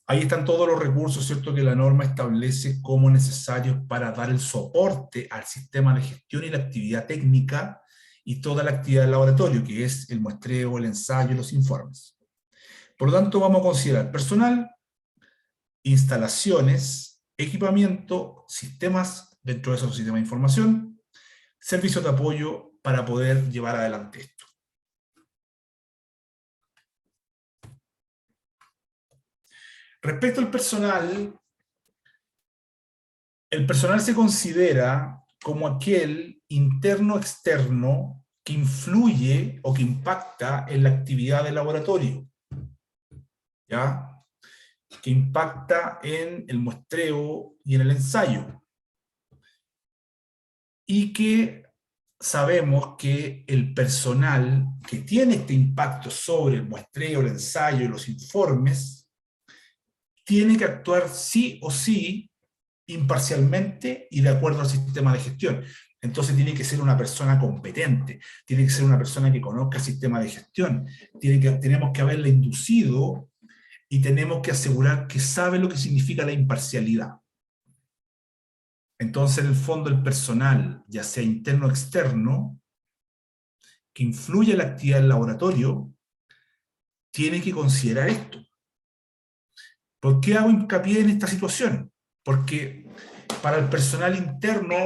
Ahí están todos los recursos, ¿cierto?, que la norma establece como necesarios para dar el soporte al sistema de gestión y la actividad técnica y toda la actividad del laboratorio, que es el muestreo, el ensayo y los informes. Por lo tanto, vamos a considerar personal, instalaciones, equipamiento, sistemas, dentro de esos sistemas de información, servicios de apoyo para poder llevar adelante esto. Respecto al personal, el personal se considera como aquel interno-externo que influye o que impacta en la actividad del laboratorio, ¿ya? Que impacta en el muestreo y en el ensayo. Y que sabemos que el personal que tiene este impacto sobre el muestreo, el ensayo y los informes, tiene que actuar sí o sí imparcialmente y de acuerdo al sistema de gestión. Entonces tiene que ser una persona competente, tiene que ser una persona que conozca el sistema de gestión, tenemos que haberla inducido y tenemos que asegurar que sabe lo que significa la imparcialidad. Entonces, en el fondo, el personal, ya sea interno o externo, que influye en la actividad del laboratorio, tiene que considerar esto. ¿Por qué hago hincapié en esta situación? Porque para el personal interno,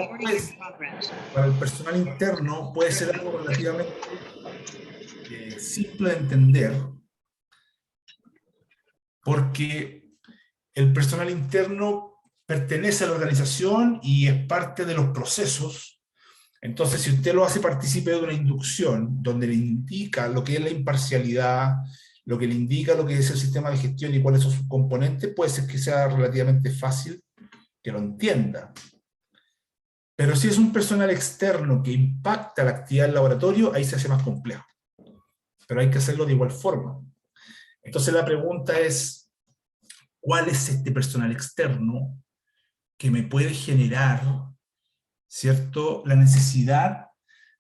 puede ser algo relativamente simple de entender, porque el personal interno pertenece a la organización y es parte de los procesos. Entonces, si usted lo hace partícipe de una inducción, donde le indica lo que es la imparcialidad, lo que le indica lo que es el sistema de gestión y cuáles son sus componentes, puede ser que sea relativamente fácil que lo entienda. Pero si es un personal externo que impacta la actividad del laboratorio, ahí se hace más complejo. Pero hay que hacerlo de igual forma. Entonces la pregunta es, ¿cuál es este personal externo que me puede generar, ¿cierto?, la necesidad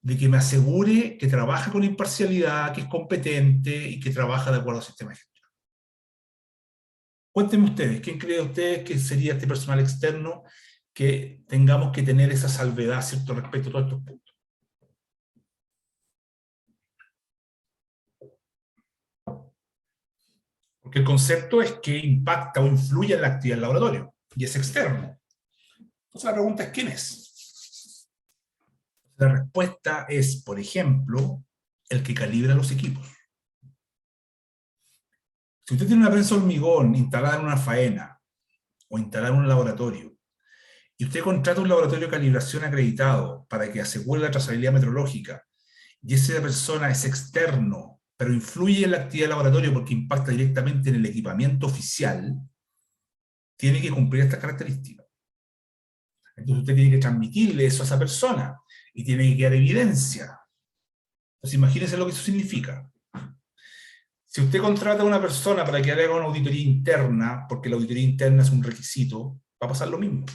de que me asegure que trabaja con imparcialidad, que es competente y que trabaja de acuerdo al sistema de gestión? Cuéntenme ustedes, ¿quién cree ustedes que sería este personal externo que tengamos que tener esa salvedad, ¿cierto?, respecto a todos estos puntos? Porque el concepto es que impacta o influye en la actividad del laboratorio, y es externo. Entonces la pregunta es, ¿quién es? La respuesta es, por ejemplo, el que calibra los equipos. Si usted tiene una prensa hormigón instalada en una faena, o instalada en un laboratorio, y usted contrata un laboratorio de calibración acreditado para que asegure la trazabilidad metrológica, y esa persona es externo, pero influye en la actividad del laboratorio porque impacta directamente en el equipamiento oficial, tiene que cumplir estas características. Entonces usted tiene que transmitirle eso a esa persona, y tiene que quedar evidencia. Entonces imagínense lo que eso significa. Si usted contrata a una persona para que haga una auditoría interna, porque la auditoría interna es un requisito, va a pasar lo mismo.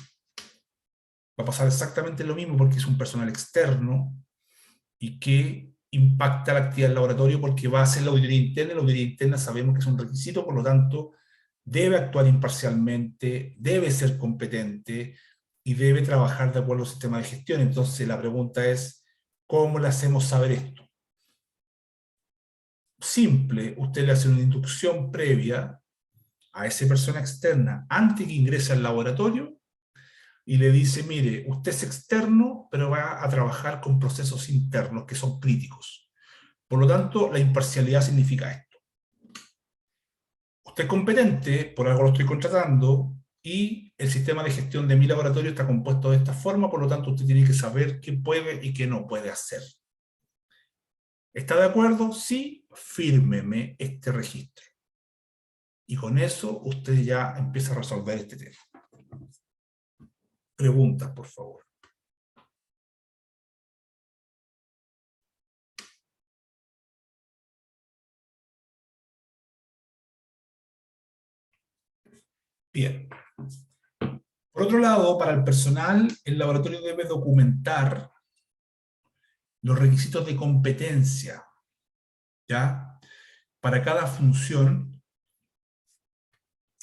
Va a pasar exactamente lo mismo porque es un personal externo y que impacta la actividad del laboratorio porque va a hacer la auditoría interna. La auditoría interna sabemos que es un requisito, por lo tanto, debe actuar imparcialmente, debe ser competente y debe trabajar de acuerdo al sistema de gestión. Entonces, la pregunta es, ¿cómo le hacemos saber esto? Simple, usted le hace una inducción previa a esa persona externa antes que ingrese al laboratorio y le dice, mire, usted es externo, pero va a trabajar con procesos internos que son críticos. Por lo tanto, la imparcialidad significa esto. Usted es competente, por algo lo estoy contratando, y el sistema de gestión de mi laboratorio está compuesto de esta forma, por lo tanto usted tiene que saber qué puede y qué no puede hacer. ¿Está de acuerdo? Sí, fírmeme este registro. Y con eso usted ya empieza a resolver este tema. Preguntas, por favor. Bien. Por otro lado, para el personal, el laboratorio debe documentar los requisitos de competencia, ¿ya?, para cada función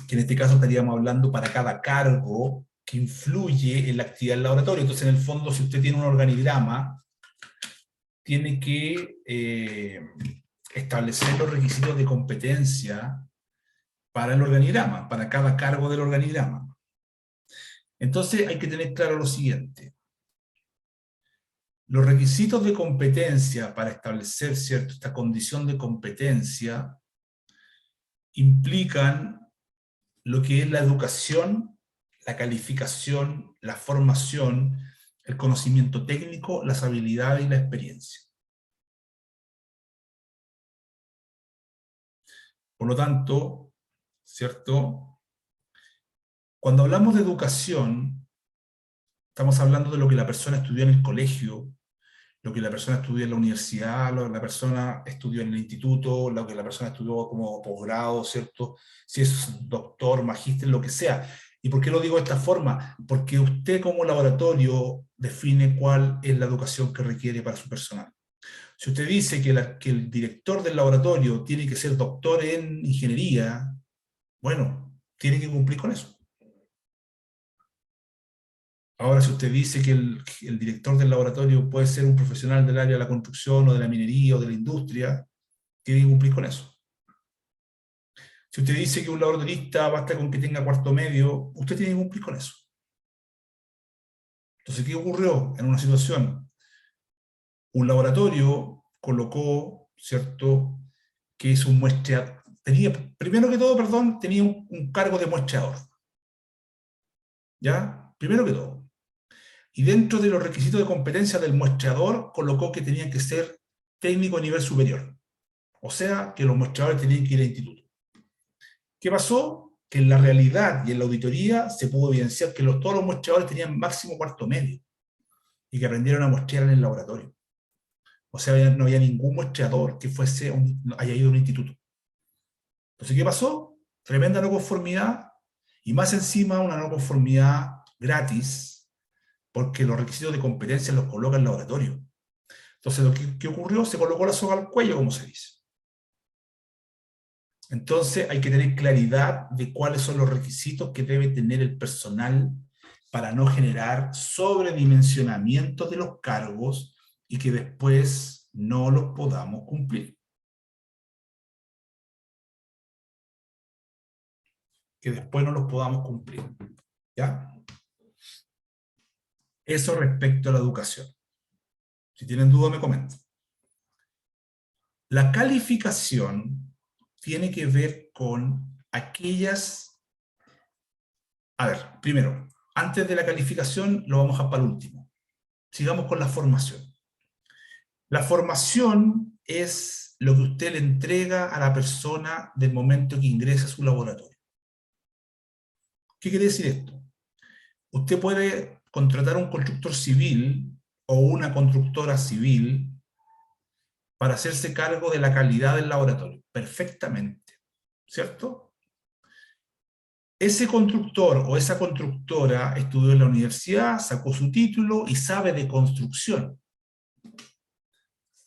que en este caso estaríamos hablando para cada cargo que influye en la actividad del laboratorio. Entonces, en el fondo, si usted tiene un organigrama, tiene que establecer los requisitos de competencia para el organigrama, para cada cargo del organigrama. Entonces, hay que tener claro lo siguiente. Los requisitos de competencia para establecer, ¿cierto?, esta condición de competencia implican lo que es la educación, la calificación, la formación, el conocimiento técnico, las habilidades y la experiencia. Por lo tanto, ¿cierto?, cuando hablamos de educación, estamos hablando de lo que la persona estudió en el colegio, lo que la persona estudió en la universidad, lo que la persona estudió en el instituto, lo que la persona estudió como posgrado, ¿cierto? Si es doctor, magíster, lo que sea. ¿Y por qué lo digo de esta forma? Porque usted como laboratorio define cuál es la educación que requiere para su personal. Si usted dice que el director del laboratorio tiene que ser doctor en ingeniería, bueno, tiene que cumplir con eso. Ahora, si usted dice que el director del laboratorio puede ser un profesional del área de la construcción o de la minería o de la industria, tiene que cumplir con eso. Si usted dice que un laboratorista basta con que tenga cuarto medio, usted tiene que cumplir con eso. Entonces, ¿qué ocurrió en una situación? Un laboratorio colocó, ¿cierto?, que es un muestreador. Primero que todo, perdón, tenía un cargo de muestreador. ¿Ya? Primero que todo. Y dentro de los requisitos de competencia del muestreador, colocó que tenía que ser técnico a nivel superior. O sea, que los muestreadores tenían que ir al instituto. ¿Qué pasó? Que en la realidad y en la auditoría se pudo evidenciar que todos los muestreadores tenían máximo cuarto medio y que aprendieron a muestrear en el laboratorio. O sea, no había ningún muestreador que haya ido a un instituto. Entonces, ¿qué pasó? Tremenda no conformidad, y más encima una no conformidad gratis, porque los requisitos de competencia los coloca el laboratorio. Entonces, ¿qué ocurrió? Se colocó la soga al cuello, como se dice. Entonces, hay que tener claridad de cuáles son los requisitos que debe tener el personal para no generar sobredimensionamiento de los cargos y que después no los podamos cumplir. Que después no los podamos cumplir. ¿Ya? Eso respecto a la educación. Si tienen duda, me comentan. La calificación tiene que ver con aquellas... A ver, primero, antes de la calificación lo vamos a para el último. Sigamos con la formación. La formación es lo que usted le entrega a la persona del momento que ingresa a su laboratorio. ¿Qué quiere decir esto? Usted puede contratar a un constructor civil o una constructora civil para hacerse cargo de la calidad del laboratorio, perfectamente, ¿cierto? Ese constructor o esa constructora estudió en la universidad, sacó su título y sabe de construcción.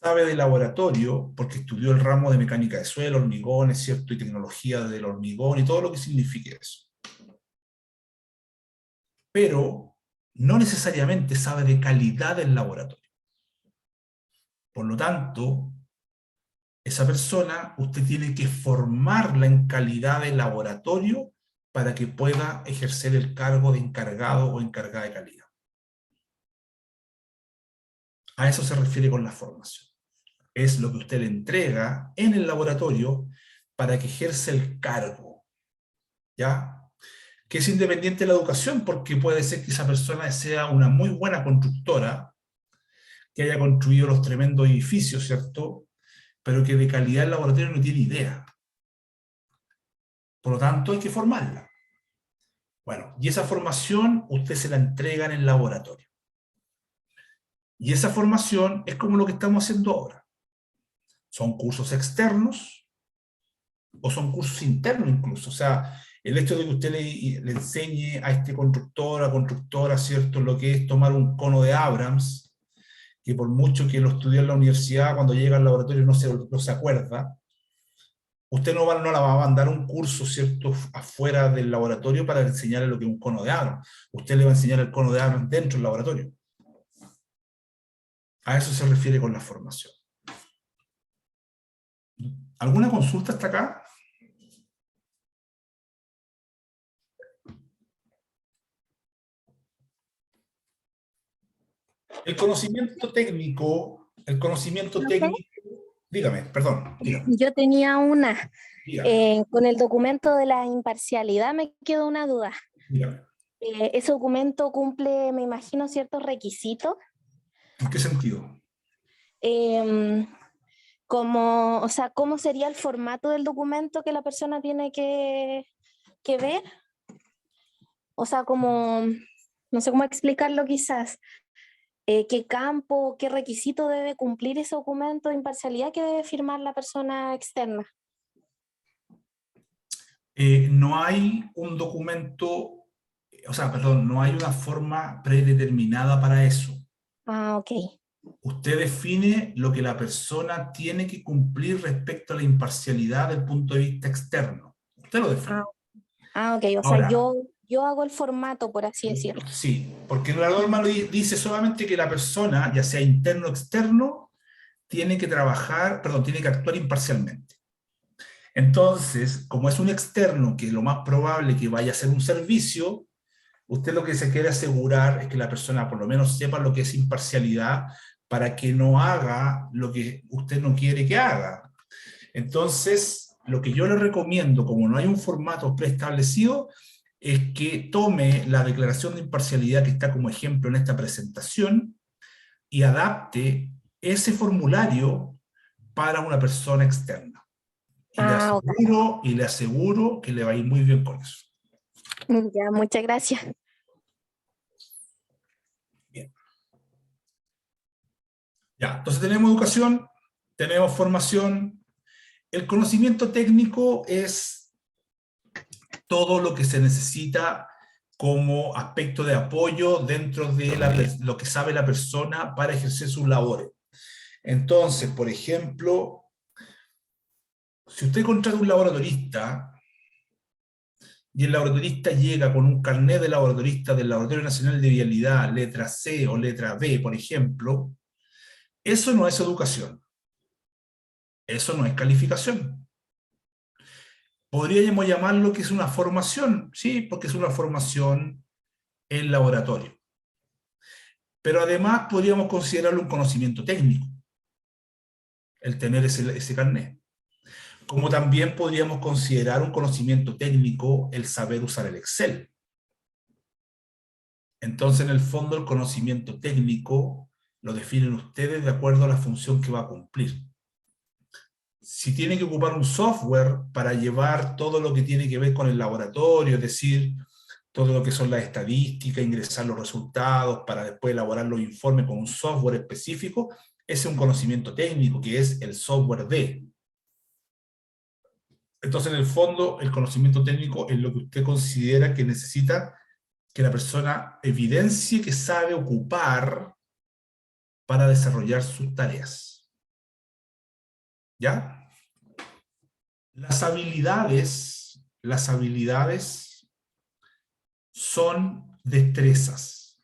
Sabe de laboratorio porque estudió el ramo de mecánica de suelo, hormigones, ¿cierto? Y tecnología del hormigón y todo lo que signifique eso. Pero no necesariamente sabe de calidad del laboratorio. Por lo tanto, esa persona usted tiene que formarla en calidad de laboratorio para que pueda ejercer el cargo de encargado o encargada de calidad. A eso se refiere con la formación. Es lo que usted le entrega en el laboratorio para que ejerza el cargo, ¿ya? Que es independiente de la educación, porque puede ser que esa persona sea una muy buena constructora, que haya construido los tremendos edificios, ¿cierto?, pero que de calidad el laboratorio no tiene idea. Por lo tanto, hay que formarla. Bueno, y esa formación usted se la entrega en el laboratorio. Y esa formación es como lo que estamos haciendo ahora. Son cursos externos o son cursos internos incluso. O sea, el hecho de que usted le enseñe a este constructor, a constructora, ¿cierto?, lo que es tomar un cono de Abrams, que por mucho que lo estudió en la universidad, cuando llega al laboratorio no se acuerda, Usted no la va a mandar a un curso, ¿cierto?, afuera del laboratorio para enseñarle lo que es un cono de Arnold. Usted le va a enseñar el cono de Arnold dentro del laboratorio. A eso se refiere con la formación. ¿Alguna consulta hasta acá? El conocimiento Profe, técnico, dígame, perdón, dígame, yo tenía una. dígame, Con el documento de la imparcialidad me quedó una duda. dígame. ¿Ese documento cumple, me imagino, ciertos requisitos? ¿En qué sentido? Em, Como, o sea, ¿cómo sería el formato del documento que la persona tiene que ver? O sea, como, no sé cómo explicarlo quizás. ¿Qué campo, qué requisito debe cumplir ese documento de imparcialidad que debe firmar la persona externa? No hay un documento, o sea, perdón, no hay una forma predeterminada para eso. Ah, ok. Usted define lo que la persona tiene que cumplir respecto a la imparcialidad del punto de vista externo. Usted lo Ah, define. ok, o sea, Ahora, yo hago el formato, por así decirlo. sí, porque la norma dice solamente que la persona, ya sea interno o externo, tiene que trabajar, perdón, tiene que actuar imparcialmente. Entonces, como es un externo que lo más probable que vaya a hacer un servicio, usted lo que se quiere asegurar es que la persona por lo menos sepa lo que es imparcialidad para que no haga lo que usted no quiere que haga. Entonces, lo que yo le recomiendo, como no hay un formato preestablecido, es que tome la declaración de imparcialidad que está como ejemplo en esta presentación y adapte ese formulario para una persona externa. Ah, ok. Y le aseguro que le va a ir muy bien con eso. Ya, muchas gracias. Bien. Ya, entonces tenemos educación, tenemos formación. El conocimiento técnico es todo lo que se necesita como aspecto de apoyo dentro de lo que sabe la persona para ejercer sus labores. Entonces, por ejemplo, si usted contrata un laboratorista y el laboratorista llega con un carnet de laboratorista del Laboratorio Nacional de Vialidad, letra C o letra B, por ejemplo, eso no es educación, eso no es calificación. Podríamos llamarlo que es una formación, sí, porque es una formación en laboratorio. Pero además podríamos considerarlo un conocimiento técnico, el tener ese carnet. Como también podríamos considerar un conocimiento técnico el saber usar el Excel. Entonces, en el fondo, el conocimiento técnico lo definen ustedes de acuerdo a la función que va a cumplir. Si tiene que ocupar un software para llevar todo lo que tiene que ver con el laboratorio, es decir, todo lo que son las estadísticas, ingresar los resultados para después elaborar los informes con un software específico, ese es un conocimiento técnico, que es el software de. Entonces, en el fondo, el conocimiento técnico es lo que usted considera que necesita que la persona evidencie que sabe ocupar para desarrollar sus tareas. ¿Ya? Las habilidades son destrezas.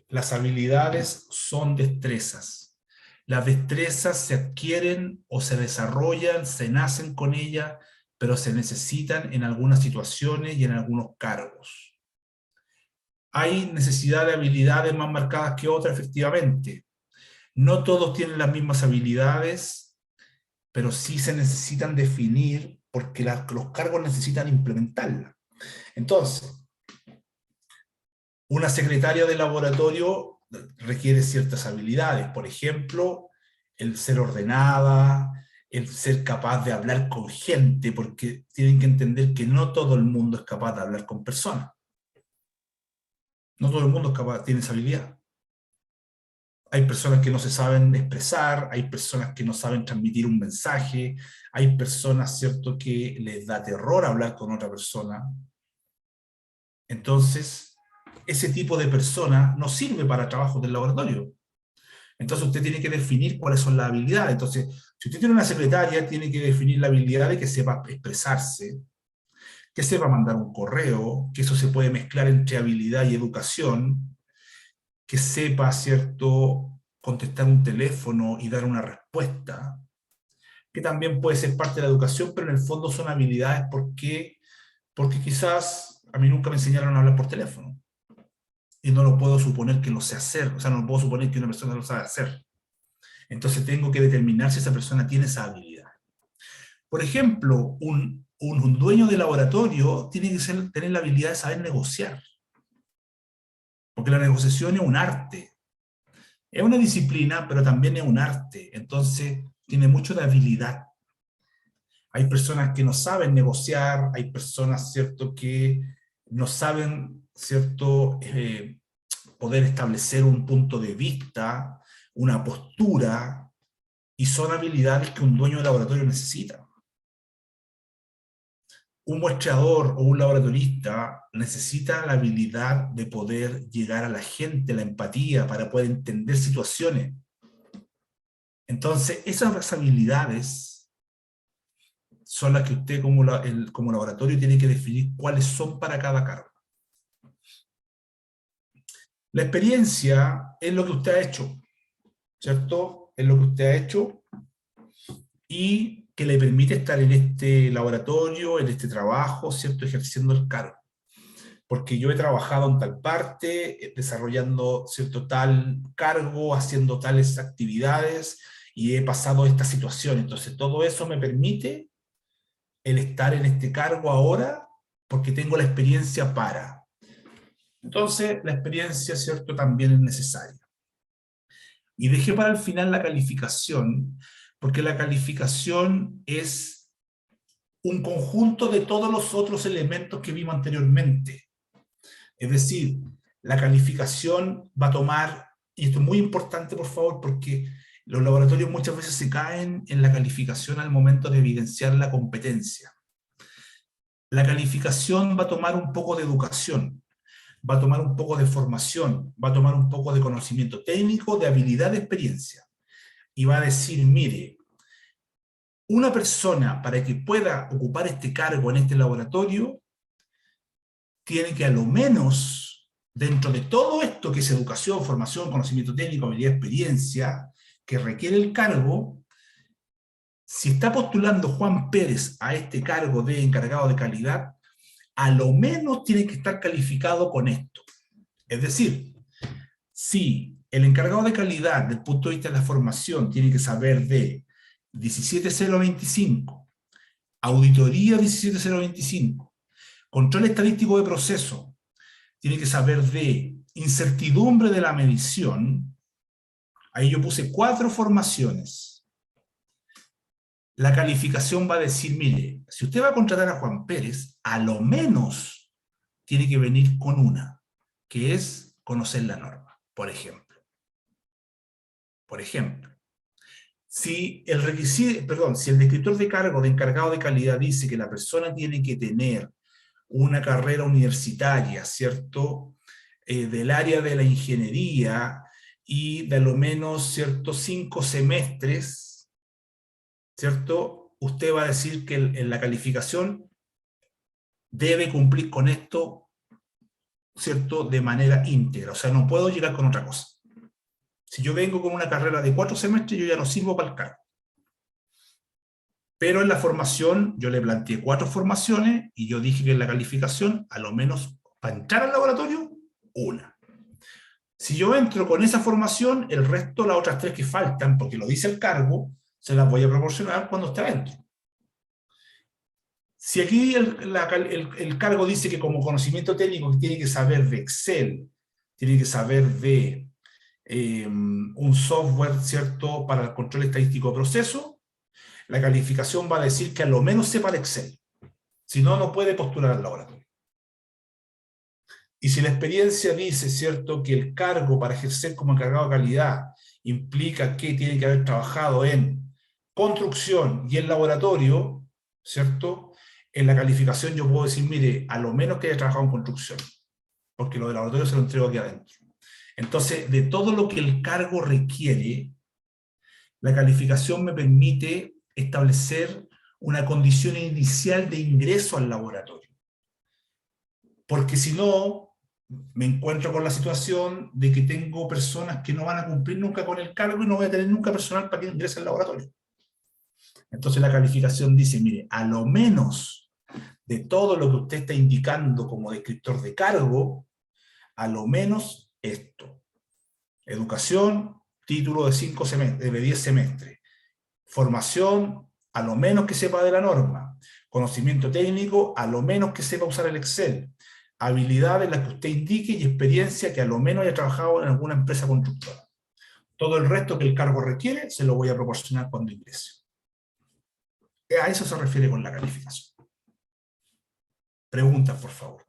Las habilidades son destrezas. Las destrezas se adquieren o se desarrollan, se nacen con ellas, pero se necesitan en algunas situaciones y en algunos cargos. Hay necesidad de habilidades más marcadas que otras, efectivamente. No todos tienen las mismas habilidades, pero sí se necesitan definir porque los cargos necesitan implementarlas. Entonces, una secretaria de laboratorio requiere ciertas habilidades, por ejemplo, el ser ordenada, el ser capaz de hablar con gente, porque tienen que entender que no todo el mundo es capaz de hablar con personas. No todo el mundo es capaz, tiene esa habilidad. Hay personas que no se saben expresar, hay personas que no saben transmitir un mensaje, hay personas, ¿cierto?, que les da terror hablar con otra persona. Entonces, ese tipo de persona no sirve para trabajos del laboratorio. Entonces usted tiene que definir cuáles son las habilidades. Entonces, si usted tiene una secretaria, tiene que definir la habilidad de que sepa expresarse, que sepa mandar un correo, que eso se puede mezclar entre habilidad y educación, que sepa, ¿cierto?, contestar un teléfono y dar una respuesta, que también puede ser parte de la educación, pero en el fondo son habilidades porque quizás a mí nunca me enseñaron a hablar por teléfono. Y no lo puedo suponer que lo sé hacer, o sea, no puedo suponer que una persona lo sabe hacer. Entonces tengo que determinar si esa persona tiene esa habilidad. Por ejemplo, un dueño de laboratorio tiene que tener la habilidad de saber negociar. Porque la negociación es un arte. Es una disciplina, pero también es un arte. Entonces, tiene mucho de habilidad. Hay personas que no saben negociar, hay personas, ¿cierto?, que no saben, ¿cierto?, poder establecer un punto de vista, una postura, y son habilidades que un dueño de laboratorio necesita. Un muestreador o un laboratorista necesita la habilidad de poder llegar a la gente, la empatía, para poder entender situaciones. Entonces, esas habilidades son las que usted como laboratorio tiene que definir cuáles son para cada cargo. La experiencia es lo que usted ha hecho, ¿cierto? Es lo que usted ha hecho y que le permite estar en este laboratorio, en este trabajo, ¿cierto?, ejerciendo el cargo. Porque yo he trabajado en tal parte, desarrollando cierto tal cargo, haciendo tales actividades, y he pasado esta situación. Entonces todo eso me permite el estar en este cargo ahora, porque tengo la experiencia para. Entonces la experiencia, ¿cierto?, también es necesaria. Y dejé para el final la calificación, porque la calificación es un conjunto de todos los otros elementos que vimos anteriormente. Es decir, la calificación va a tomar, y esto es muy importante, por favor, porque los laboratorios muchas veces se caen en la calificación al momento de evidenciar la competencia. La calificación va a tomar un poco de educación, va a tomar un poco de formación, va a tomar un poco de conocimiento técnico, de habilidad, de experiencia. Y va a decir, mire, una persona para que pueda ocupar este cargo en este laboratorio, tiene que a lo menos, dentro de todo esto que es educación, formación, conocimiento técnico, habilidad, experiencia, que requiere el cargo, si está postulando Juan Pérez a este cargo de encargado de calidad, a lo menos tiene que estar calificado con esto. Es decir, si el encargado de calidad, desde el punto de vista de la formación, tiene que saber de 17025, auditoría 17025, control estadístico de proceso, tiene que saber de incertidumbre de la medición, ahí yo puse 4 formaciones. La calificación va a decir, mire, si usted va a contratar a Juan Pérez, a lo menos tiene que venir con una, que es conocer la norma, por ejemplo. Por ejemplo, si el descriptor de cargo de encargado de calidad dice que la persona tiene que tener una carrera universitaria, ¿cierto?, del área de la ingeniería y de lo menos, ¿cierto?, 5 semestres, ¿cierto?, usted va a decir que en la calificación debe cumplir con esto, ¿cierto?, de manera íntegra. O sea, no puedo llegar con otra cosa. Si yo vengo con una carrera de 4 semestres, yo ya no sirvo para el cargo. Pero en la formación, yo le planteé 4 formaciones y yo dije que en la calificación, a lo menos para entrar al laboratorio, una. Si yo entro con esa formación, el resto, las otras 3 que faltan, porque lo dice el cargo, se las voy a proporcionar cuando esté adentro. Si aquí el cargo dice que como conocimiento técnico tiene que saber de Excel, tiene que saber de un software, ¿cierto?, para el control estadístico de proceso, la calificación va a decir que a lo menos sepa de Excel. Si no, no puede postular al laboratorio. Y si la experiencia dice, ¿cierto?, que el cargo para ejercer como encargado de calidad implica que tiene que haber trabajado en construcción y en laboratorio, ¿cierto?, en la calificación yo puedo decir, mire, a lo menos que haya trabajado en construcción, porque lo del laboratorio se lo entrego aquí adentro. Entonces, de todo lo que el cargo requiere, la calificación me permite establecer una condición inicial de ingreso al laboratorio. Porque si no, me encuentro con la situación de que tengo personas que no van a cumplir nunca con el cargo y no voy a tener nunca personal para que ingrese al laboratorio. Entonces la calificación dice, mire, a lo menos de todo lo que usted está indicando como descriptor de cargo, a lo menos esto. Educación, título de 5 semestres, de 10 semestres. Formación, a lo menos que sepa de la norma. Conocimiento técnico, a lo menos que sepa usar el Excel. Habilidades, las que usted indique, y experiencia que a lo menos haya trabajado en alguna empresa constructora. Todo el resto que el cargo requiere, se lo voy a proporcionar cuando ingrese. A eso se refiere con la calificación. Preguntas, por favor.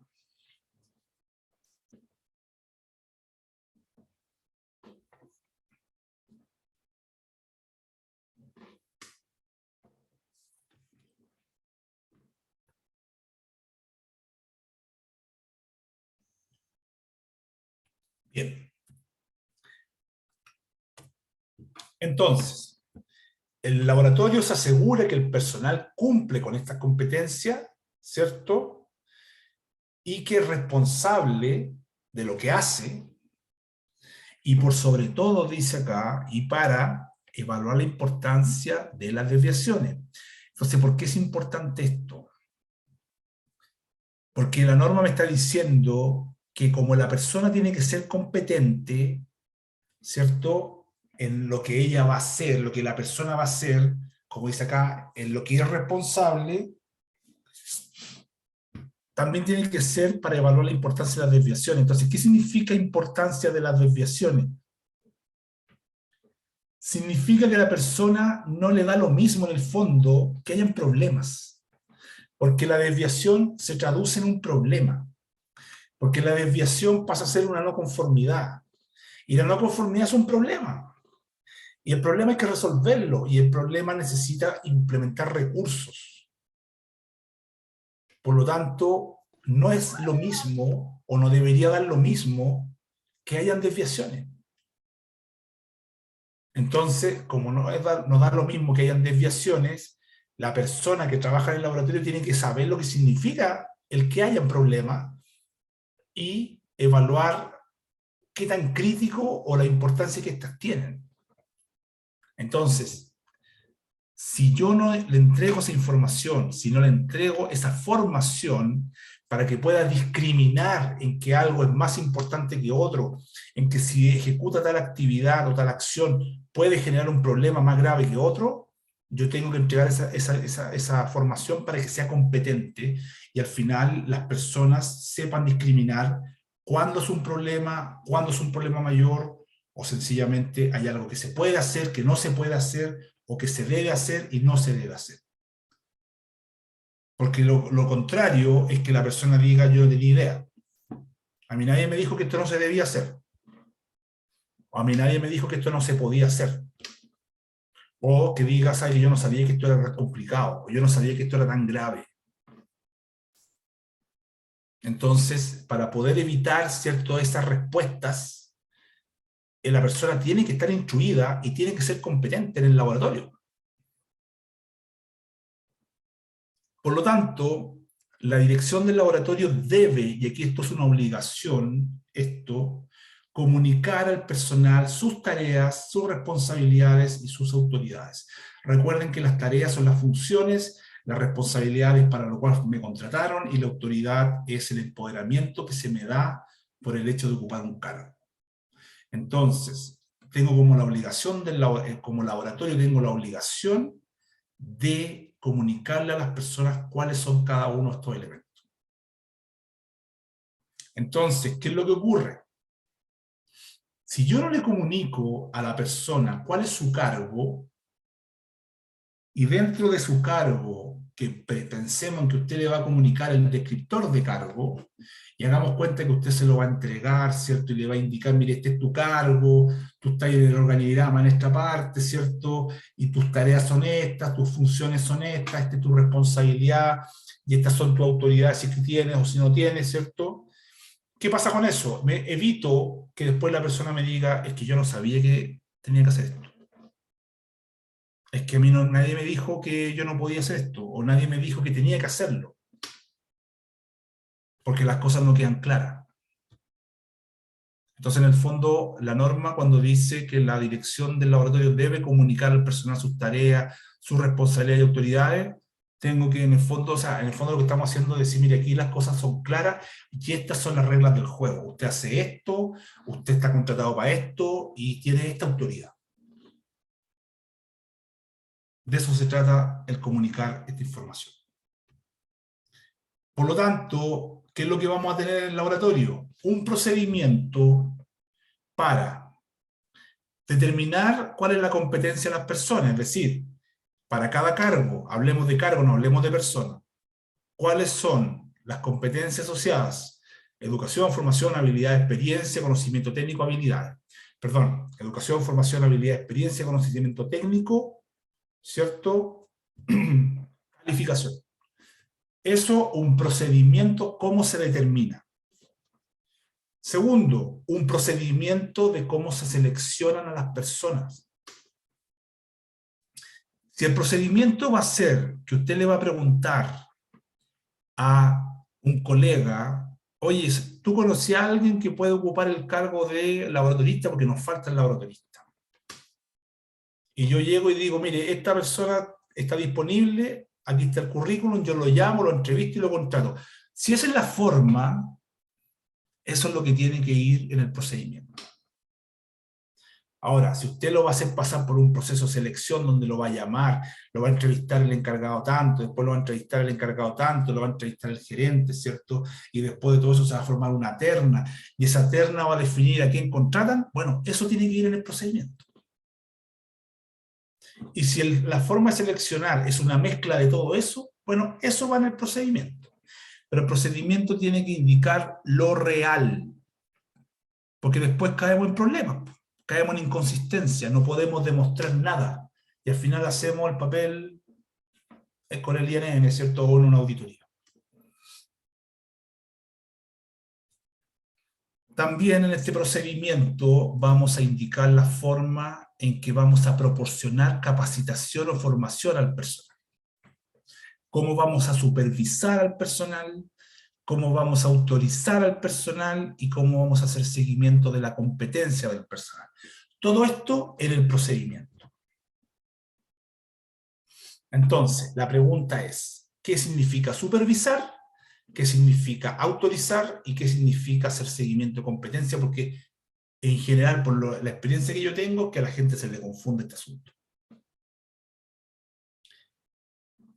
Bien. Entonces, el laboratorio se asegura que el personal cumple con estas competencias, ¿cierto? Y que es responsable de lo que hace, y por sobre todo, dice acá, y para evaluar la importancia de las desviaciones. Entonces, ¿por qué es importante esto? Porque la norma me está diciendo que como la persona tiene que ser competente, ¿cierto?, en lo que ella va a hacer, lo que la persona va a hacer, como dice acá, en lo que es responsable, también tiene que ser para evaluar la importancia de las desviaciones. Entonces, ¿qué significa importancia de las desviaciones? Significa que a la persona no le da lo mismo en el fondo que hayan problemas, porque la desviación se traduce en un problema, porque la desviación pasa a ser una no conformidad, y la no conformidad es un problema. Y el problema hay que resolverlo, y el problema necesita implementar recursos. Por lo tanto, no es lo mismo, o no debería dar lo mismo, que hayan desviaciones. Entonces, como no da lo mismo que hayan desviaciones, la persona que trabaja en el laboratorio tiene que saber lo que significa el que hayan problemas y evaluar qué tan crítico o la importancia que éstas tienen. Entonces, si yo no le entrego esa información, si no le entrego esa formación para que pueda discriminar en que algo es más importante que otro, en que si ejecuta tal actividad o tal acción puede generar un problema más grave que otro, yo tengo que entregar esa formación para que sea competente y al final las personas sepan discriminar cuándo es un problema, cuándo es un problema mayor, o sencillamente hay algo que se puede hacer, que no se puede hacer, o que se debe hacer y no se debe hacer. Porque lo contrario es que la persona diga, yo no tenía idea. A mí nadie me dijo que esto no se debía hacer. O a mí nadie me dijo que esto no se podía hacer. O que diga, ¿sabes? Que yo no sabía que esto era complicado, o yo no sabía que esto era tan grave. Entonces, para poder evitar, ¿cierto?, esas respuestas, la persona tiene que estar instruida y tiene que ser competente en el laboratorio. Por lo tanto, la dirección del laboratorio debe, y aquí esto es una obligación, comunicar al personal sus tareas, sus responsabilidades y sus autoridades. Recuerden que las tareas son las funciones, las responsabilidades para lo cual me contrataron, y la autoridad es el empoderamiento que se me da por el hecho de ocupar un cargo. Entonces, tengo como la obligación, como laboratorio, tengo la obligación de comunicarle a las personas cuáles son cada uno de estos elementos. Entonces, ¿qué es lo que ocurre? Si yo no le comunico a la persona cuál es su cargo, y dentro de su cargo, que pensemos en que usted le va a comunicar el descriptor de cargo, y hagamos cuenta que usted se lo va a entregar, ¿cierto? Y le va a indicar, mire, este es tu cargo, tú estás en el organigrama en esta parte, ¿cierto? Y tus tareas son estas, tus funciones son estas, esta es tu responsabilidad, y estas son tus autoridades si es que tienes o si no tienes, ¿cierto? ¿Qué pasa con eso? Me evito que después la persona me diga, es que yo no sabía que tenía que hacer esto. Es que a mí nadie me dijo que yo no podía hacer esto, o nadie me dijo que tenía que hacerlo, porque las cosas no quedan claras. Entonces, en el fondo, la norma cuando dice que la dirección del laboratorio debe comunicar al personal sus tareas, sus responsabilidades y autoridades, tengo que, en el fondo, o sea, en el fondo lo que estamos haciendo es decir, mire, aquí las cosas son claras y estas son las reglas del juego. Usted hace esto, usted está contratado para esto y tiene esta autoridad. De eso se trata el comunicar esta información. Por lo tanto, ¿qué es lo que vamos a tener en el laboratorio? Un procedimiento para determinar cuál es la competencia de las personas, es decir, para cada cargo, hablemos de cargo, no hablemos de persona, cuáles son las competencias asociadas, educación, formación, habilidad, experiencia, conocimiento técnico, habilidades. Perdón, educación, formación, habilidad, experiencia, conocimiento técnico, ¿cierto? Calificación. Eso, un procedimiento, ¿cómo se determina? Segundo, un procedimiento de cómo se seleccionan a las personas. Si el procedimiento va a ser que usted le va a preguntar a un colega, oye, ¿tú conocías a alguien que puede ocupar el cargo de laboratorista? Porque nos falta el laboratorista. Y yo llego y digo, mire, esta persona está disponible, aquí está el currículum, yo lo llamo, lo entrevisto y lo contrato. Si esa es la forma, eso es lo que tiene que ir en el procedimiento. Ahora, si usted lo va a hacer pasar por un proceso de selección donde lo va a llamar, lo va a entrevistar el encargado tanto, después lo va a entrevistar el encargado tanto, lo va a entrevistar el gerente, ¿cierto? Y después de todo eso se va a formar una terna, y esa terna va a definir a quién contratan, bueno, eso tiene que ir en el procedimiento. Y si la forma de seleccionar es una mezcla de todo eso, bueno, eso va en el procedimiento. Pero el procedimiento tiene que indicar lo real, porque después caemos en problemas, caemos en inconsistencia, no podemos demostrar nada, y al final hacemos el papel con el INN, ¿cierto? O en una auditoría. También en este procedimiento vamos a indicar la forma en que vamos a proporcionar capacitación o formación al personal. Cómo vamos a supervisar al personal, cómo vamos a autorizar al personal y cómo vamos a hacer seguimiento de la competencia del personal. Todo esto en el procedimiento. Entonces, la pregunta es, ¿qué significa supervisar? ¿Qué significa autorizar? ¿Y qué significa hacer seguimiento de competencia? Porque en general, por la experiencia que yo tengo, que a la gente se le confunde este asunto.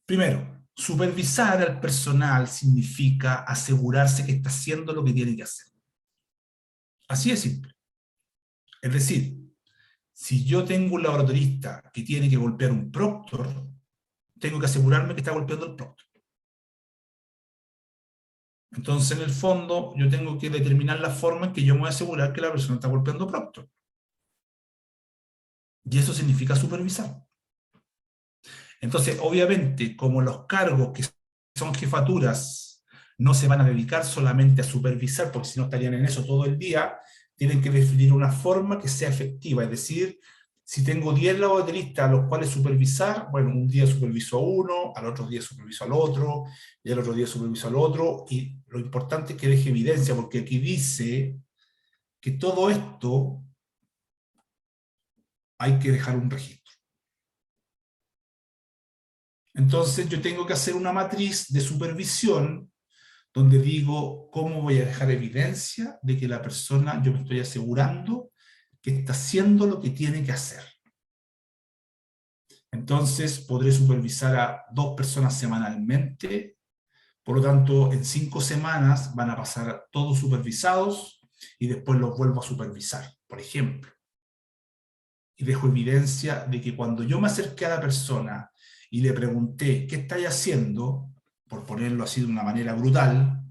Primero, supervisar al personal significa asegurarse que está haciendo lo que tiene que hacer. Así de simple. Es decir, si yo tengo un laboratorista que tiene que golpear un proctor, tengo que asegurarme que está golpeando el proctor. Entonces, en el fondo, yo tengo que determinar la forma en que yo me voy a asegurar que la persona está golpeando proctor. Y eso significa supervisar. Entonces, obviamente, como los cargos que son jefaturas no se van a dedicar solamente a supervisar, porque si no estarían en eso todo el día, tienen que definir una forma que sea efectiva. Es decir, si tengo 10 laboratoristas a los cuales supervisar, bueno, un día superviso a uno, al otro día superviso al otro, y al otro día superviso al otro, y lo importante es que deje evidencia, porque aquí dice que todo esto hay que dejar un registro. Entonces yo tengo que hacer una matriz de supervisión donde digo cómo voy a dejar evidencia de que la persona, yo me estoy asegurando que está haciendo lo que tiene que hacer. Entonces podré supervisar a 2 personas semanalmente, por lo tanto en 5 semanas van a pasar todos supervisados y después los vuelvo a supervisar, por ejemplo. Y dejo evidencia de que cuando yo me acerqué a la persona y le pregunté, ¿qué estáis haciendo? Por ponerlo así de una manera brutal,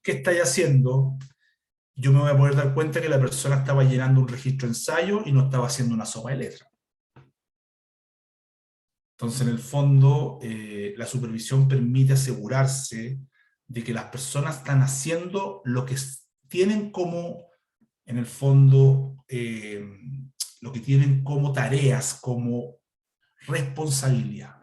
¿qué estáis haciendo? Yo me voy a poder dar cuenta que la persona estaba llenando un registro de ensayo y no estaba haciendo una sopa de letras. Entonces, en el fondo, la supervisión permite asegurarse de que las personas están haciendo lo que tienen como, en el fondo, lo que tienen como tareas, como responsabilidad.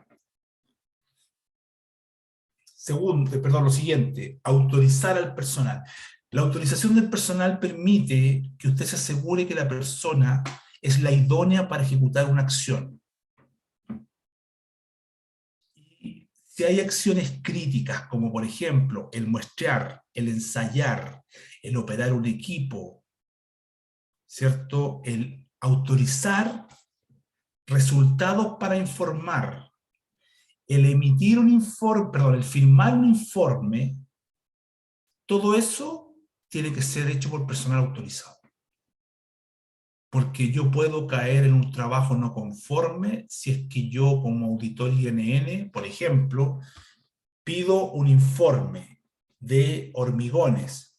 Segundo, perdón, lo siguiente, autorizar al personal. La autorización del personal permite que usted se asegure que la persona es la idónea para ejecutar una acción. Y si hay acciones críticas, como por ejemplo el muestrear, el ensayar, el operar un equipo, ¿cierto? El autorizar resultados para informar, el emitir un informe, perdón, el firmar un informe, todo eso tiene que ser hecho por personal autorizado. Porque yo puedo caer en un trabajo no conforme si es que yo como auditor INN, por ejemplo, pido un informe de hormigones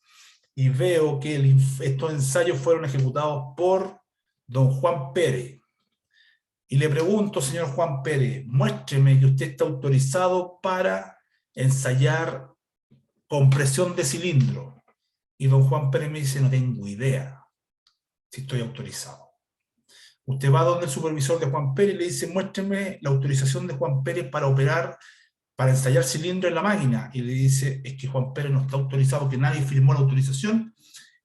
y veo que estos ensayos fueron ejecutados por don Juan Pérez. Y le pregunto, señor Juan Pérez, muéstreme que usted está autorizado para ensayar compresión de cilindro. Y don Juan Pérez me dice, no tengo idea si estoy autorizado. Usted va donde el supervisor de Juan Pérez y le dice, muéstreme la autorización de Juan Pérez para operar, para ensayar cilindro en la máquina. Y le dice, es que Juan Pérez no está autorizado, que nadie firmó la autorización.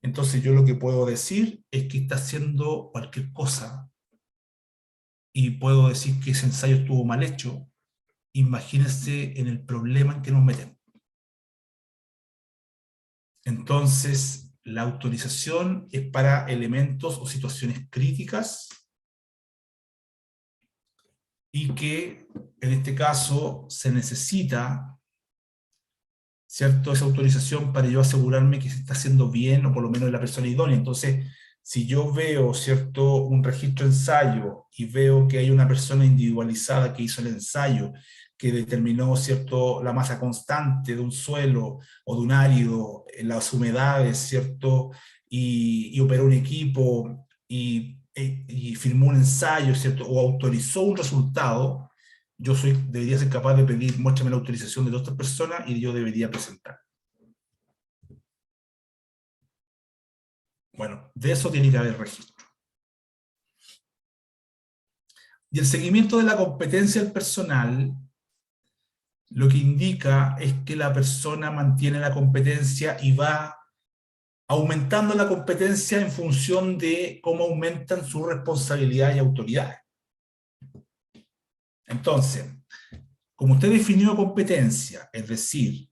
Entonces yo lo que puedo decir es que está haciendo cualquier cosa. Y puedo decir que ese ensayo estuvo mal hecho. Imagínense en el problema en que nos metemos. Entonces, la autorización es para elementos o situaciones críticas y que, en este caso, se necesita, ¿cierto?, esa autorización para yo asegurarme que se está haciendo bien o por lo menos la persona idónea. Entonces, si yo veo, ¿cierto?, un registro de ensayo y veo que hay una persona individualizada que hizo el ensayo, que determinó, ¿cierto?, la masa constante de un suelo o de un árido, las humedades, ¿cierto?, y operó un equipo y firmó un ensayo, ¿cierto?, o autorizó un resultado, debería ser capaz de pedir, muéstrame la autorización de todas estas personas y yo debería presentar. Bueno, de eso tiene que haber registro. Y el seguimiento de la competencia del personal lo que indica es que la persona mantiene la competencia y va aumentando la competencia en función de cómo aumentan su responsabilidad y autoridad. Entonces, como usted definió competencia, es decir,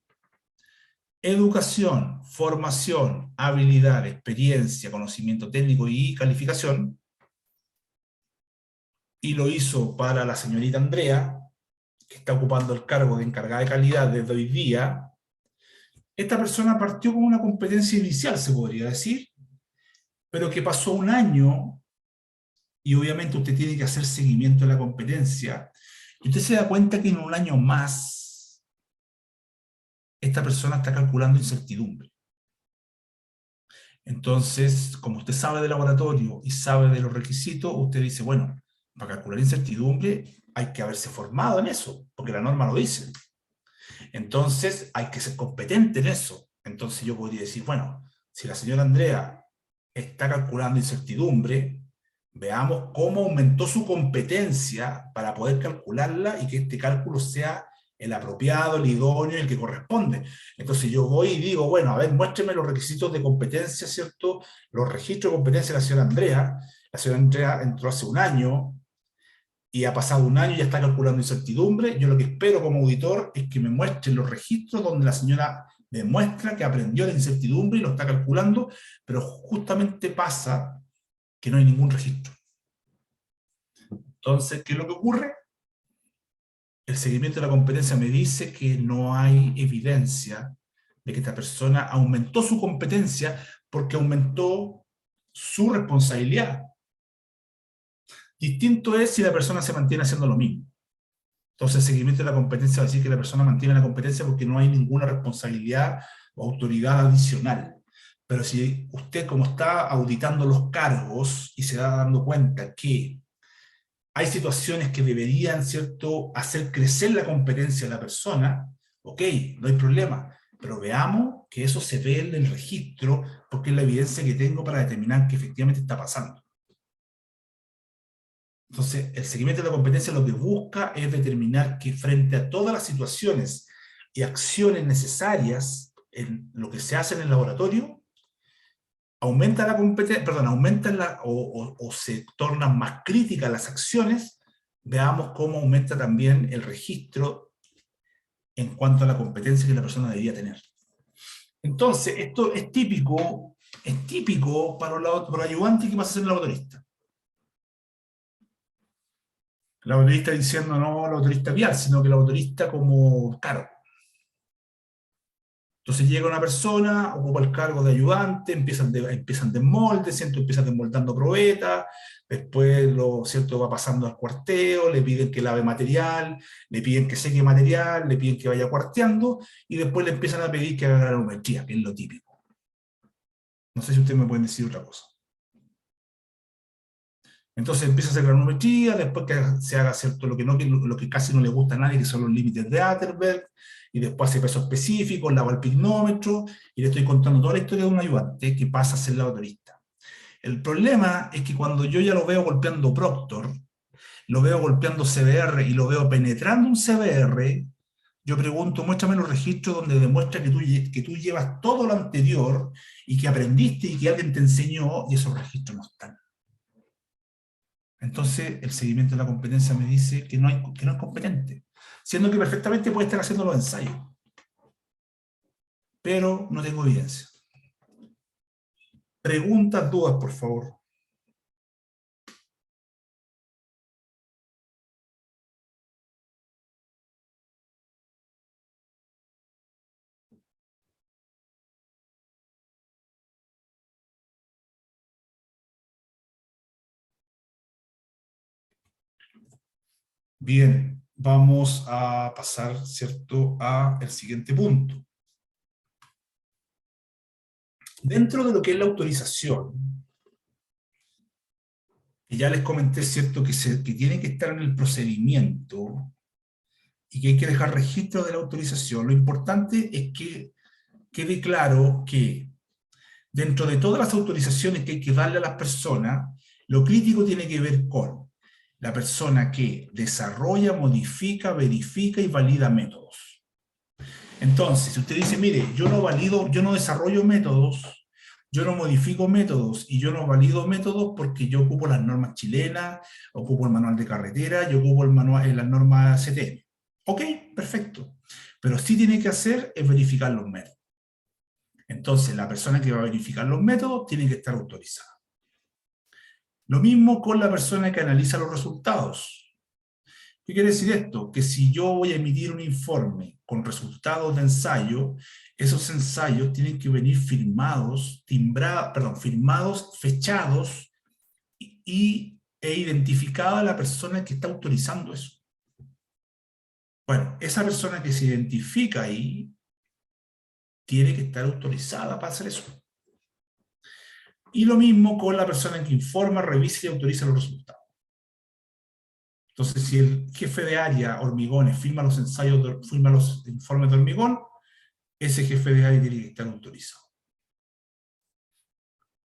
educación, formación, habilidad, experiencia, conocimiento técnico y calificación, y lo hizo para la señorita Andrea, que está ocupando el cargo de encargada de calidad desde hoy día, esta persona partió con una competencia inicial, se podría decir, pero que pasó un año, y obviamente usted tiene que hacer seguimiento de la competencia, y usted se da cuenta que en un año más, esta persona está calculando incertidumbre. Entonces, como usted sabe de laboratorio y sabe de los requisitos, usted dice, bueno, para calcular incertidumbre hay que haberse formado en eso, porque la norma lo dice. Entonces, hay que ser competente en eso. Entonces yo podría decir, bueno, si la señora Andrea está calculando incertidumbre, veamos cómo aumentó su competencia para poder calcularla y que este cálculo sea el apropiado, el idóneo, el que corresponde. Entonces yo voy y digo, bueno, a ver, muéstreme los requisitos de competencia, ¿cierto? Los registros de competencia de la señora Andrea. La señora Andrea entró hace un año, y ha pasado un año y ya está calculando incertidumbre. Yo lo que espero como auditor es que me muestren los registros donde la señora demuestra que aprendió la incertidumbre y lo está calculando, pero justamente pasa que no hay ningún registro. Entonces, ¿qué es lo que ocurre? El seguimiento de la competencia me dice que no hay evidencia de que esta persona aumentó su competencia porque aumentó su responsabilidad. Distinto es si la persona se mantiene haciendo lo mismo. Entonces, el seguimiento de la competencia va a decir que la persona mantiene la competencia porque no hay ninguna responsabilidad o autoridad adicional. Pero si usted, como está auditando los cargos y se da dando cuenta que hay situaciones que deberían, ¿cierto?, hacer crecer la competencia de la persona, ok, no hay problema, pero veamos que eso se ve en el registro, porque es la evidencia que tengo para determinar que efectivamente está pasando. Entonces, el seguimiento de la competencia lo que busca es determinar que frente a todas las situaciones y acciones necesarias en lo que se hace en el laboratorio, aumenta la competencia, perdón, o se tornan más críticas las acciones, veamos cómo aumenta también el registro en cuanto a la competencia que la persona debería tener. Entonces, esto es típico para los ayudantes que pasa a ser el laboratorista. El laboratorista diciendo no el laboratorista vial, sino que el laboratorista como cargo. Entonces llega una persona, ocupa el cargo de ayudante, empiezan desmolde, ¿cierto? Empiezan desmoldando probetas, después ¿cierto? Va pasando al cuarteo, le piden que lave material, le piden que seque material, le piden que vaya cuarteando, y después le empiezan a pedir que haga granulometría, que es lo típico. No sé si ustedes me pueden decir otra cosa. Entonces empieza a hacer granulometría, después que se haga ¿cierto? Lo que casi no le gusta a nadie, que son los límites de Atterberg, y después hace peso específico, lava el pignómetro, y le estoy contando toda la historia de un ayudante que pasa a ser laboratorista. El problema es que cuando yo ya lo veo golpeando Proctor, lo veo golpeando CBR y lo veo penetrando un CBR, yo pregunto, muéstrame los registros donde demuestra que tú llevas todo lo anterior y que aprendiste y que alguien te enseñó, y esos registros no están. Entonces, el seguimiento de la competencia me dice que no es competente, siendo que perfectamente puede estar haciendo los ensayos. Pero no tengo evidencia. Preguntas, dudas, por favor. Bien, vamos a pasar, ¿cierto?, al siguiente punto. Dentro de lo que es la autorización, y ya les comenté, ¿cierto?, que tiene que estar en el procedimiento y que hay que dejar registro de la autorización. Lo importante es que quede claro que dentro de todas las autorizaciones que hay que darle a las personas, lo crítico tiene que ver con la persona que desarrolla, modifica, verifica y valida métodos. Entonces, si usted dice, mire, yo no desarrollo métodos, yo no modifico métodos y yo no valido métodos porque yo ocupo las normas chilenas, ocupo el manual de carretera, yo ocupo las normas CTM. Ok, perfecto. Pero sí tiene que hacer es verificar los métodos. Entonces, la persona que va a verificar los métodos tiene que estar autorizada. Lo mismo con la persona que analiza los resultados. ¿Qué quiere decir esto? Que si yo voy a emitir un informe con resultados de ensayo, esos ensayos tienen que venir firmados, firmados, fechados e identificada la persona que está autorizando eso. Bueno, esa persona que se identifica ahí tiene que estar autorizada para hacer eso. Y lo mismo con la persona que informa, revisa y autoriza los resultados. Entonces, si el jefe de área hormigones firma los informes de hormigón, ese jefe de área tiene que estar autorizado.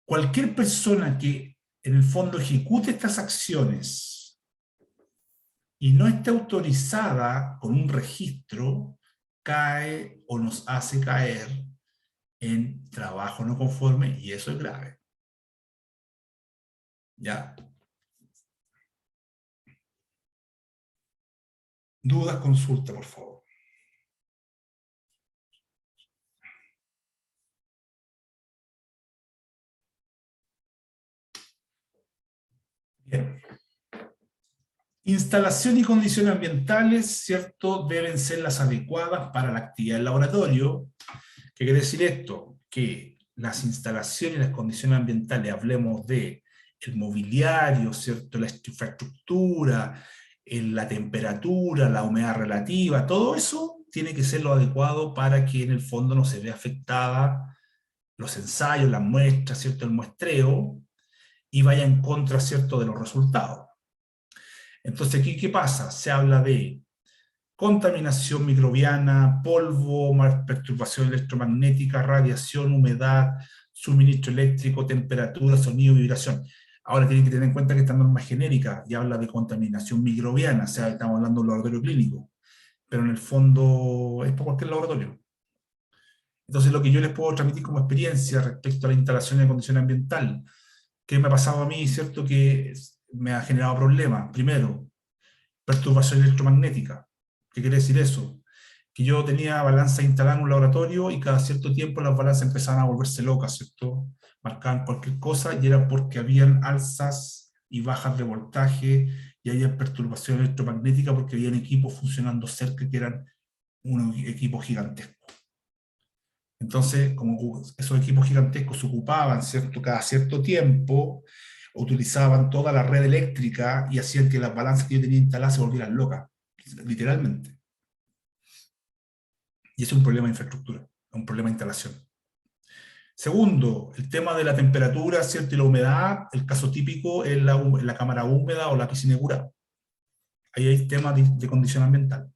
Cualquier persona que en el fondo ejecute estas acciones y no esté autorizada con un registro, cae o nos hace caer en trabajo no conforme, y eso es grave. ¿Ya? Dudas, consulta, por favor. Bien. Instalación y condiciones ambientales, ¿cierto?, deben ser las adecuadas para la actividad del laboratorio. ¿Qué quiere decir esto? Que las instalaciones y las condiciones ambientales, hablemos de el mobiliario, ¿cierto?, la infraestructura, la temperatura, la humedad relativa, todo eso tiene que ser lo adecuado para que en el fondo no se vea afectada los ensayos, las muestras, ¿cierto?, el muestreo, y vaya en contra, ¿cierto?, de los resultados. Entonces, ¿aquí qué pasa? Se habla de contaminación microbiana, polvo, perturbación electromagnética, radiación, humedad, suministro eléctrico, temperatura, sonido, vibración. Ahora tienen que tener en cuenta que esta norma es genérica y habla de contaminación microbiana, o sea, estamos hablando de un laboratorio clínico, pero en el fondo es para cualquier laboratorio. Entonces, lo que yo les puedo transmitir como experiencia respecto a la instalación de condición ambiental, que me ha pasado a mí, ¿cierto? Que me ha generado problemas. Primero, perturbación electromagnética. ¿Qué quiere decir eso? Que yo tenía balanza instalada en un laboratorio y cada cierto tiempo las balanzas empezaban a volverse locas, ¿cierto? Marcaban cualquier cosa y era porque habían alzas y bajas de voltaje y había perturbación electromagnética porque habían equipos funcionando cerca que eran unos equipos gigantescos. Entonces, como esos equipos gigantescos se ocupaban, ¿cierto? Cada cierto tiempo, utilizaban toda la red eléctrica y hacían que las balanzas que yo tenía instaladas se volvieran locas, literalmente. Y ese es un problema de infraestructura, un problema de instalación. Segundo, el tema de la temperatura, ¿cierto? Y la humedad, el caso típico es la cámara húmeda o la piscinería. Ahí hay temas de condición ambiental.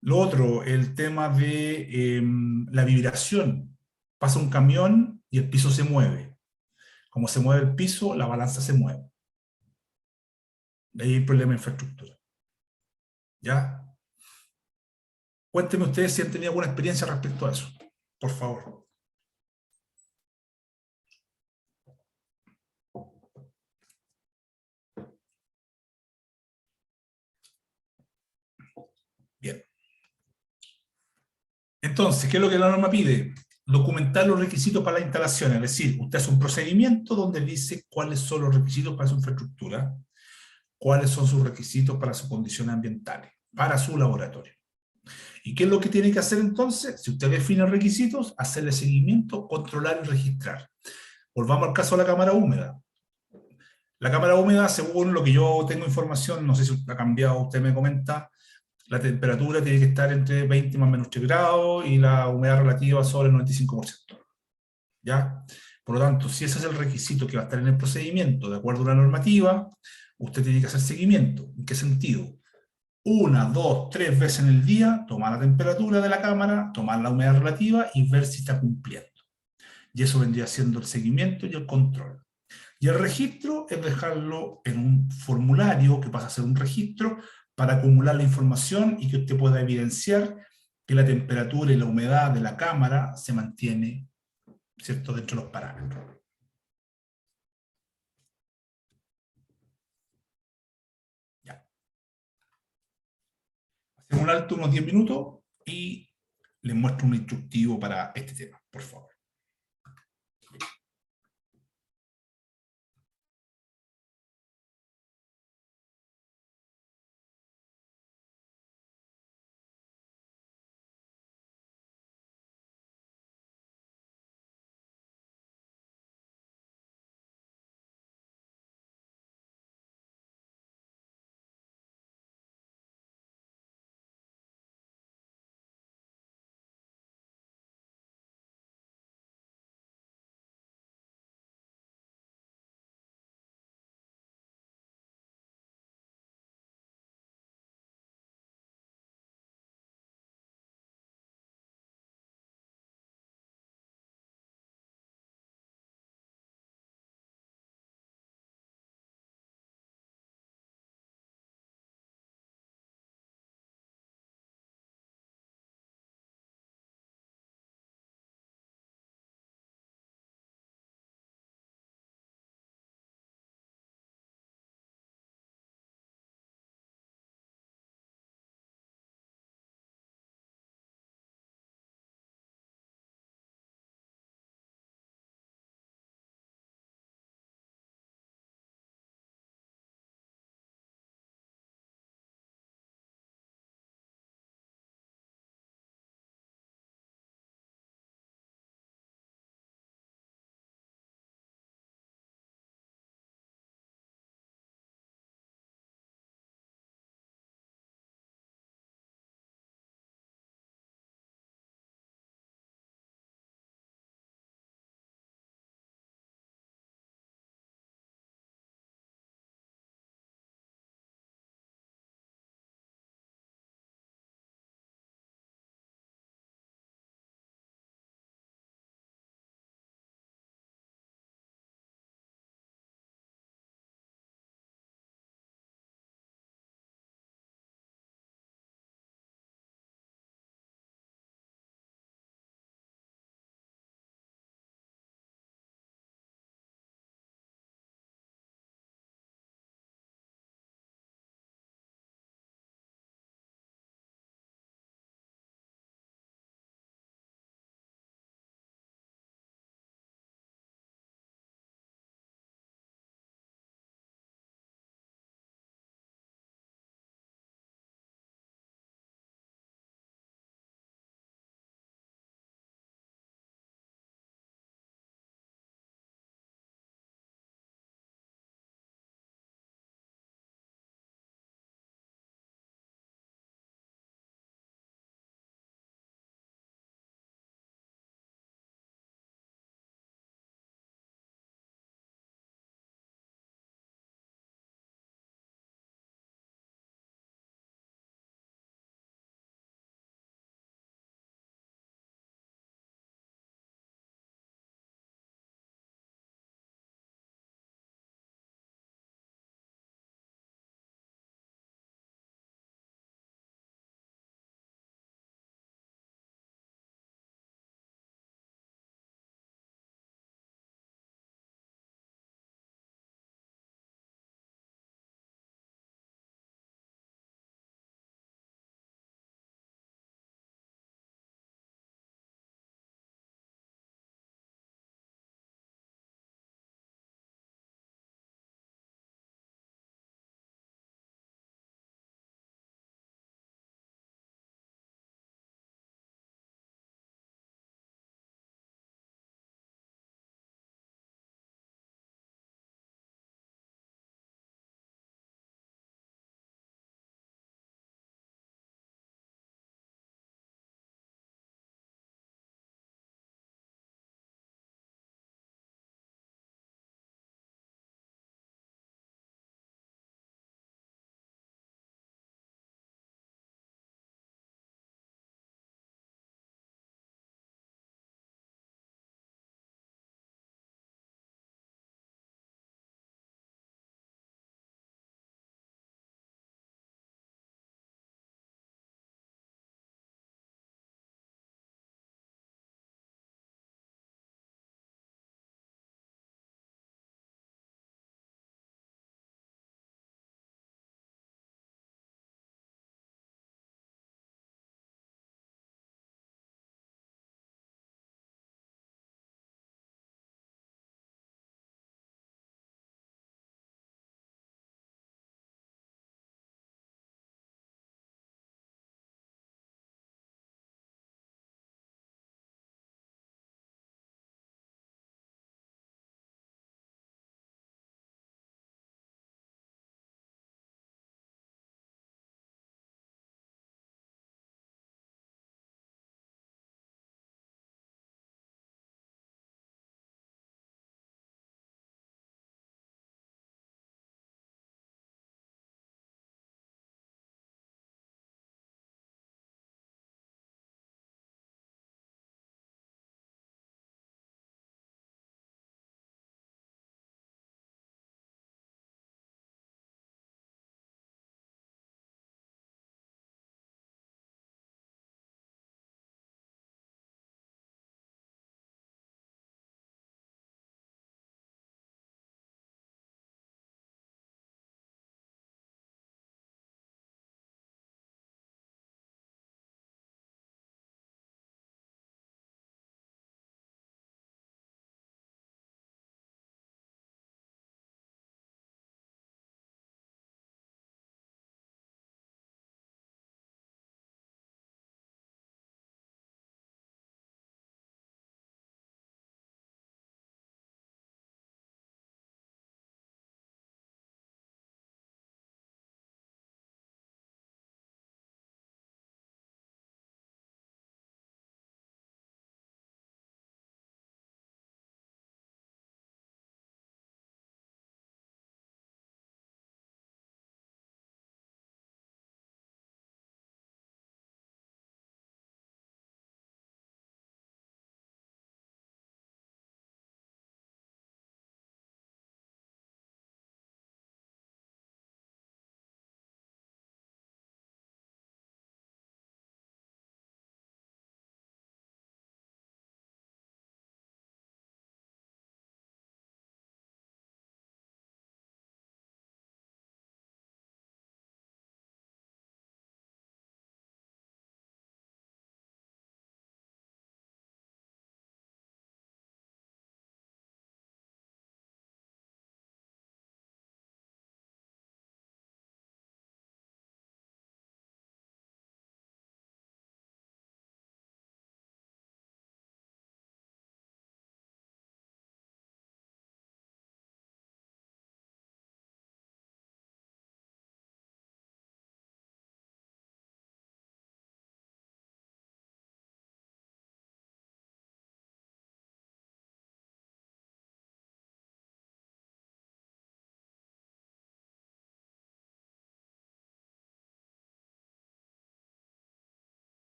Lo otro, el tema de la vibración. Pasa un camión y el piso se mueve. Como se mueve el piso, la balanza se mueve. De ahí hay problema de infraestructura. ¿Ya? Cuéntenme ustedes si han tenido alguna experiencia respecto a eso, por favor. Bien. Entonces, ¿qué es lo que la norma pide? Documentar los requisitos para la instalación, es decir, usted hace un procedimiento donde dice cuáles son los requisitos para su infraestructura, cuáles son sus requisitos para sus condiciones ambientales, para su laboratorio. ¿Y qué es lo que tiene que hacer entonces? Si usted define requisitos, hacerle seguimiento, controlar y registrar. Volvamos al caso de la cámara húmeda. La cámara húmeda, según lo que yo tengo información, no sé si ha cambiado, usted me comenta, la temperatura tiene que estar entre 20 más o menos 3 grados y la humedad relativa sobre el 95%. ¿Ya? Por lo tanto, si ese es el requisito que va a estar en el procedimiento, de acuerdo a una normativa, usted tiene que hacer seguimiento. ¿En qué sentido? 1, 2, 3 veces en el día, tomar la temperatura de la cámara, tomar la humedad relativa y ver si está cumpliendo. Y eso vendría siendo el seguimiento y el control. Y el registro es dejarlo en un formulario que pasa a ser un registro para acumular la información y que usted pueda evidenciar que la temperatura y la humedad de la cámara se mantiene, ¿cierto?, dentro de los parámetros. Ya. Hacemos un alto unos 10 minutos y les muestro un instructivo para este tema, por favor.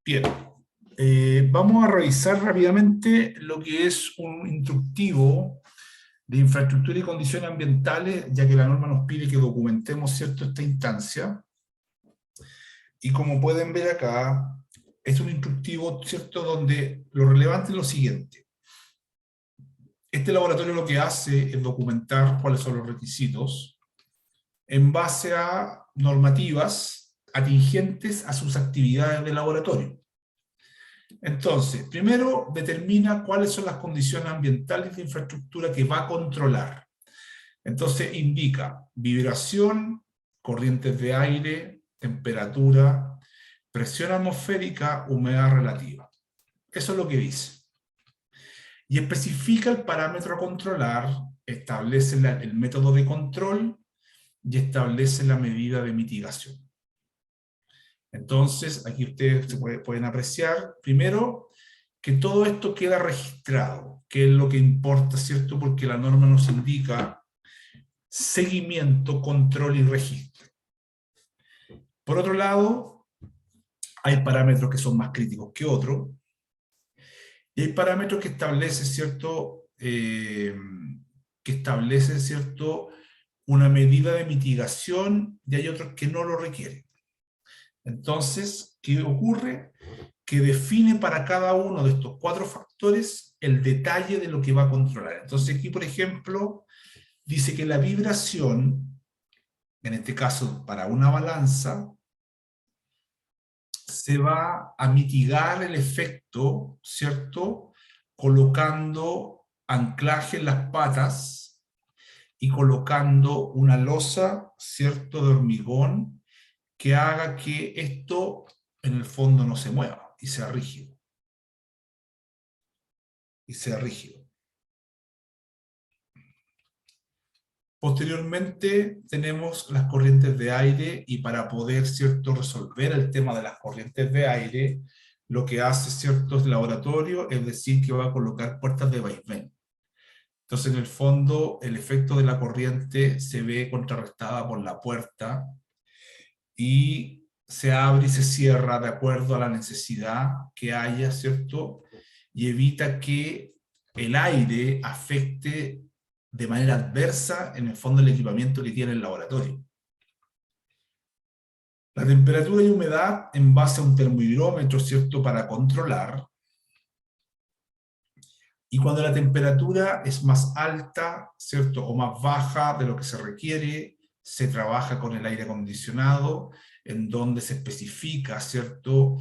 Bien. Vamos a revisar rápidamente lo que es un instructivo de infraestructura y condiciones ambientales, ya que la norma nos pide que documentemos, ¿cierto?, esta instancia. Y como pueden ver acá, es un instructivo, ¿cierto?, donde lo relevante es lo siguiente. Este laboratorio lo que hace es documentar cuáles son los requisitos en base a normativas atingentes a sus actividades de laboratorio. Entonces, primero determina cuáles son las condiciones ambientales de infraestructura que va a controlar. Entonces indica vibración, corrientes de aire, temperatura, presión atmosférica, humedad relativa. Eso es lo que dice. Y especifica el parámetro a controlar, establece el método de control y establece la medida de mitigación. Entonces, aquí ustedes pueden apreciar, primero, que todo esto queda registrado, que es lo que importa, ¿cierto? Porque la norma nos indica seguimiento, control y registro. Por otro lado, hay parámetros que son más críticos que otros, y hay parámetros que establecen, ¿cierto? Una medida de mitigación, y hay otros que no lo requieren. Entonces, ¿qué ocurre? Que define para cada uno de estos 4 factores el detalle de lo que va a controlar. Entonces aquí, por ejemplo, dice que la vibración, en este caso para una balanza, se va a mitigar el efecto, ¿cierto?, colocando anclaje en las patas y colocando una losa, ¿cierto?, de hormigón que haga que esto en el fondo no se mueva y sea rígido. Posteriormente tenemos las corrientes de aire, y para poder, ¿cierto?, resolver el tema de las corrientes de aire, lo que hace, ¿cierto?, el laboratorio es decir que va a colocar puertas de vaivén. Entonces, en el fondo, el efecto de la corriente se ve contrarrestada por la puerta, y se abre y se cierra de acuerdo a la necesidad que haya, ¿cierto? Y evita que el aire afecte de manera adversa, en el fondo, el equipamiento que tiene el laboratorio. La temperatura y humedad en base a un termohidrómetro, ¿cierto?, para controlar. Y cuando la temperatura es más alta, ¿cierto?, o más baja de lo que se requiere, se trabaja con el aire acondicionado, en donde se especifica, ¿cierto?,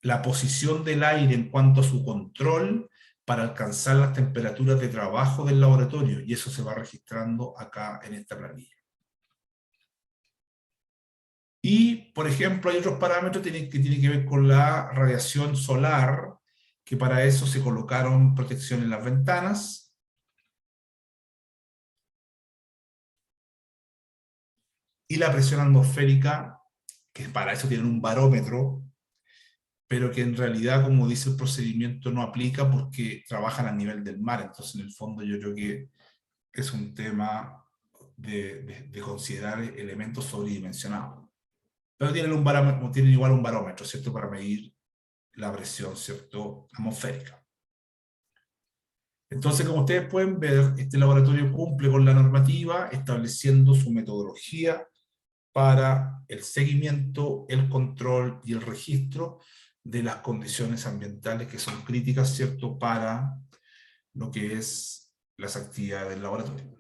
la posición del aire en cuanto a su control para alcanzar las temperaturas de trabajo del laboratorio, y eso se va registrando acá en esta planilla. Y, por ejemplo, hay otros parámetros que tienen que ver con la radiación solar, que para eso se colocaron protección en las ventanas. Y la presión atmosférica, que para eso tienen un barómetro, pero que en realidad, como dice el procedimiento, no aplica porque trabajan a nivel del mar. Entonces, en el fondo, yo creo que es un tema de considerar elementos sobredimensionados. Pero tienen igual un barómetro, ¿cierto?, para medir la presión, ¿cierto?, atmosférica. Entonces, como ustedes pueden ver, este laboratorio cumple con la normativa, estableciendo su metodología para el seguimiento, el control y el registro de las condiciones ambientales que son críticas, ¿cierto?, para lo que es las actividades del laboratorio.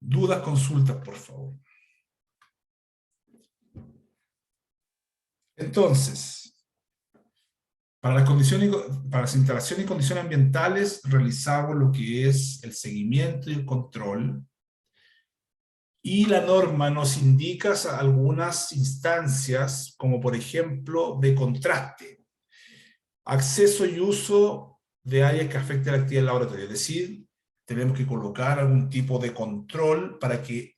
¿Dudas, consultas, por favor? Entonces, para las instalaciones y condiciones ambientales realizamos lo que es el seguimiento y el control, y la norma nos indica algunas instancias, como por ejemplo de contraste, acceso y uso de áreas que afecten la actividad del laboratorio, es decir, tenemos que colocar algún tipo de control para que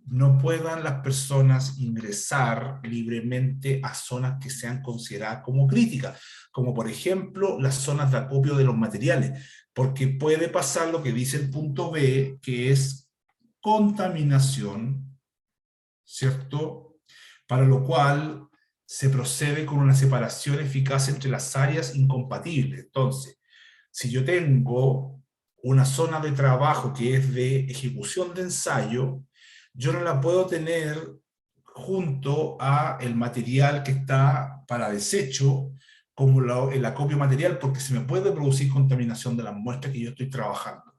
no puedan las personas ingresar libremente a zonas que sean consideradas como críticas, como por ejemplo las zonas de acopio de los materiales, porque puede pasar lo que dice el punto B, que es contaminación, ¿cierto?, para lo cual se procede con una separación eficaz entre las áreas incompatibles. Entonces, si yo tengo una zona de trabajo que es de ejecución de ensayo, yo no la puedo tener junto a el material que está para desecho, como el acopio material, porque se me puede producir contaminación de las muestras que yo estoy trabajando.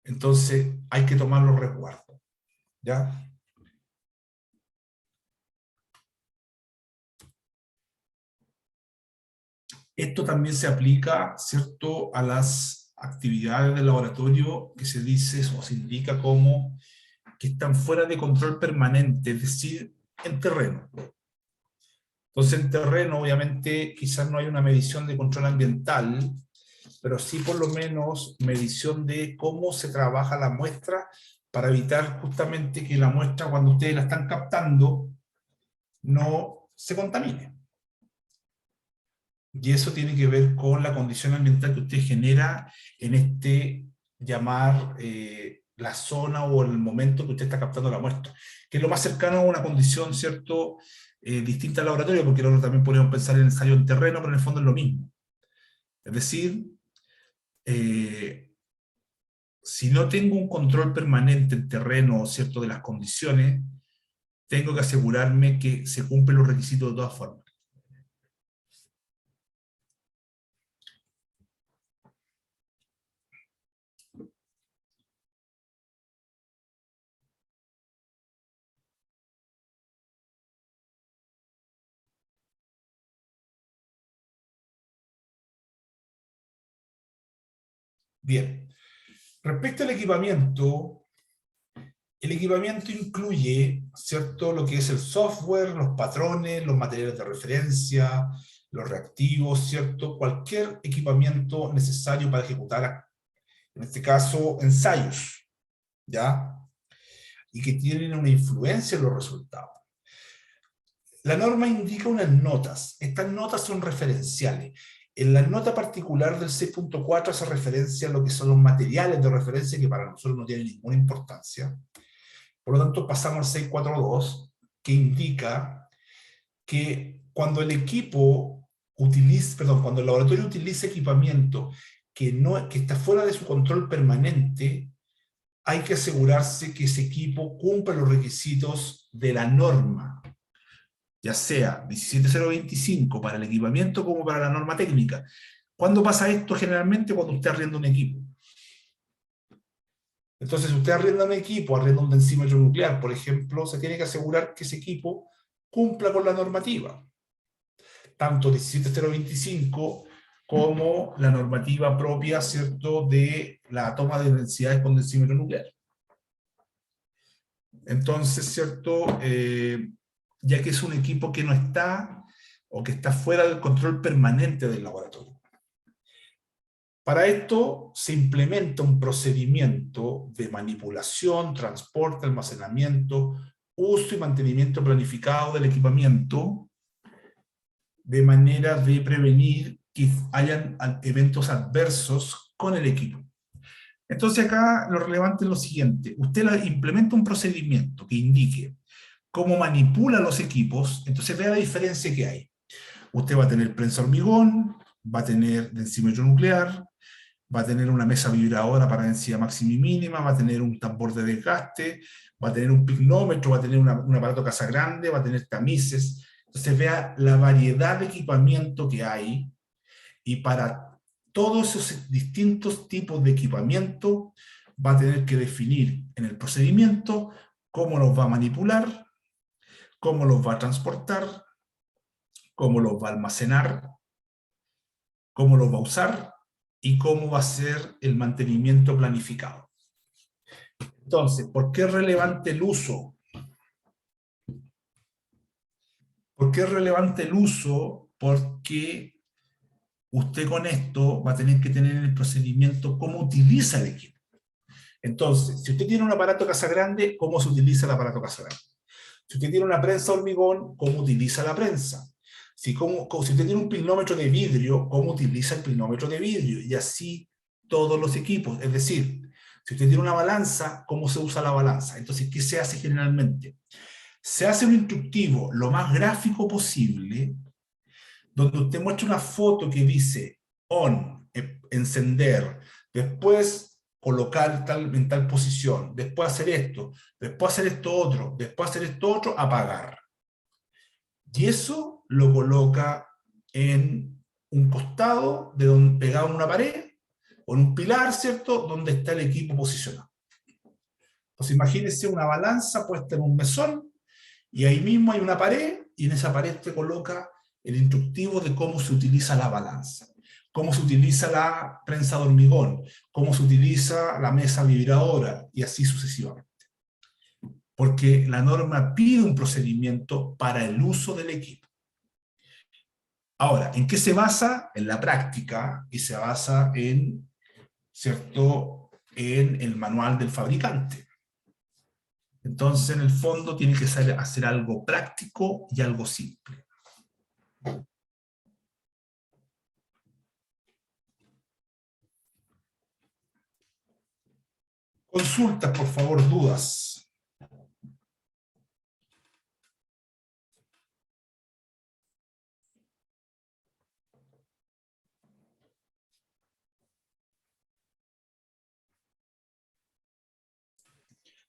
Entonces, hay que tomar los resguardos, ¿ya? Esto también se aplica, ¿cierto?, a las actividades del laboratorio que se dice o se indica como que están fuera de control permanente, es decir, en terreno. Entonces, en terreno, obviamente, quizás no hay una medición de control ambiental, pero sí por lo menos medición de cómo se trabaja la muestra para evitar justamente que la muestra, cuando ustedes la están captando, no se contamine. Y eso tiene que ver con la condición ambiental que usted genera en este llamar la zona o el momento que usted está captando la muestra, que es lo más cercano a una condición, ¿cierto?, distinta al laboratorio, porque luego también podemos pensar en ensayo en terreno, pero en el fondo es lo mismo. Es decir, si no tengo un control permanente en terreno, ¿cierto?, de las condiciones, tengo que asegurarme que se cumplen los requisitos de todas formas. Bien. Respecto al equipamiento, el equipamiento incluye, ¿cierto?, lo que es el software, los patrones, los materiales de referencia, los reactivos, ¿cierto?, cualquier equipamiento necesario para ejecutar, en este caso, ensayos, ¿ya?, y que tienen una influencia en los resultados. La norma indica unas notas. Estas notas son referenciales. En la nota particular del 6.4 hace referencia a lo que son los materiales de referencia, que para nosotros no tienen ninguna importancia. Por lo tanto, pasamos al 6.4.2, que indica que cuando el equipo utiliza, perdón, cuando el laboratorio utiliza equipamiento que está fuera de su control permanente, hay que asegurarse que ese equipo cumpla los requisitos de la norma, ya sea 17025 para el equipamiento como para la norma técnica. ¿Cuándo pasa esto? Generalmente cuando usted arrienda un equipo. Entonces, si usted arrienda un equipo, arrienda un densímetro nuclear, por ejemplo, se tiene que asegurar que ese equipo cumpla con la normativa. Tanto 17025 como la normativa propia, ¿cierto?, de la toma de densidades con densímetro nuclear. Entonces, ¿cierto?, ya que es un equipo que no está, o que está fuera del control permanente del laboratorio. Para esto se implementa un procedimiento de manipulación, transporte, almacenamiento, uso y mantenimiento planificado del equipamiento, de manera de prevenir que hayan eventos adversos con el equipo. Entonces acá lo relevante es lo siguiente: usted implementa un procedimiento que indique cómo manipula los equipos. Entonces vea la diferencia que hay. Usted va a tener prensa hormigón, va a tener densímetro nuclear, va a tener una mesa vibradora para densidad máxima y mínima, va a tener un tambor de desgaste, va a tener un pignómetro, va a tener un aparato casagrande, va a tener tamices. Entonces vea la variedad de equipamiento que hay, y para todos esos distintos tipos de equipamiento va a tener que definir en el procedimiento cómo los va a manipular, cómo los va a transportar, cómo los va a almacenar, cómo los va a usar y cómo va a ser el mantenimiento planificado. Entonces, ¿por qué es relevante el uso? ¿Por qué es relevante el uso? Porque usted con esto va a tener que tener en el procedimiento cómo utiliza el equipo. Entonces, si usted tiene un aparato casagrande, ¿cómo se utiliza el aparato casagrande? Si usted tiene una prensa hormigón, ¿cómo utiliza la prensa? Si usted tiene un pilnómetro de vidrio, ¿cómo utiliza el pilnómetro de vidrio? Y así todos los equipos. Es decir, si usted tiene una balanza, ¿cómo se usa la balanza? Entonces, ¿qué se hace generalmente? Se hace un instructivo lo más gráfico posible, donde usted muestra una foto que dice on, encender, después colocar en tal posición, después hacer esto, después hacer esto otro, después hacer esto otro, apagar. Y eso lo coloca en un costado, pegado en una pared, o en un pilar, ¿cierto?, donde está el equipo posicionado. Entonces imagínense una balanza puesta en un mesón, y ahí mismo hay una pared, y en esa pared te coloca el instructivo de cómo se utiliza la balanza, cómo se utiliza la prensa de hormigón, cómo se utiliza la mesa vibradora, y así sucesivamente. Porque la norma pide un procedimiento para el uso del equipo. Ahora, ¿en qué se basa? En la práctica, y se basa en, ¿cierto?, en el manual del fabricante. Entonces, en el fondo, tiene que hacer algo práctico y algo simple. Consultas, por favor, dudas.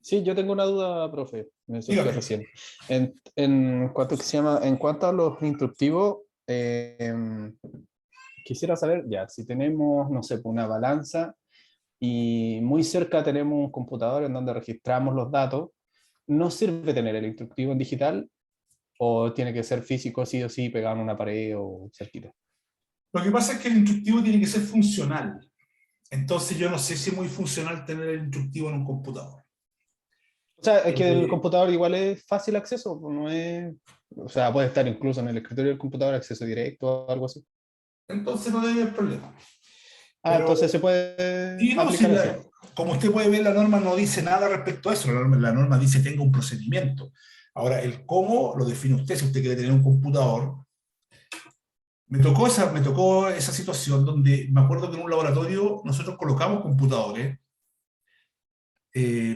Sí, yo tengo una duda, profe, me surgió Dígame. recién. En cuanto que se llama, en cuanto a los instructivos, quisiera saber, ya, si tenemos, no sé, una balanza y muy cerca tenemos un computador en donde registramos los datos, ¿no sirve tener el instructivo en digital o tiene que ser físico sí o sí, pegado en una pared o cerquita? Lo que pasa es que el instructivo tiene que ser funcional. Entonces yo no sé si es muy funcional tener el instructivo en un computador. O sea, es que el Eh, computador igual es fácil acceso, pues no es, o sea, puede estar incluso en el escritorio del computador, acceso directo o algo así. entonces no debe haber problema. Ah, Pero, entonces se puede y no, si aplicar así. como usted puede ver, la norma no dice nada respecto a eso. La norma dice tenga un procedimiento. Ahora, el cómo lo define usted. Si usted quiere tener un computador, me tocó esa situación donde me acuerdo que en un laboratorio nosotros colocamos computadores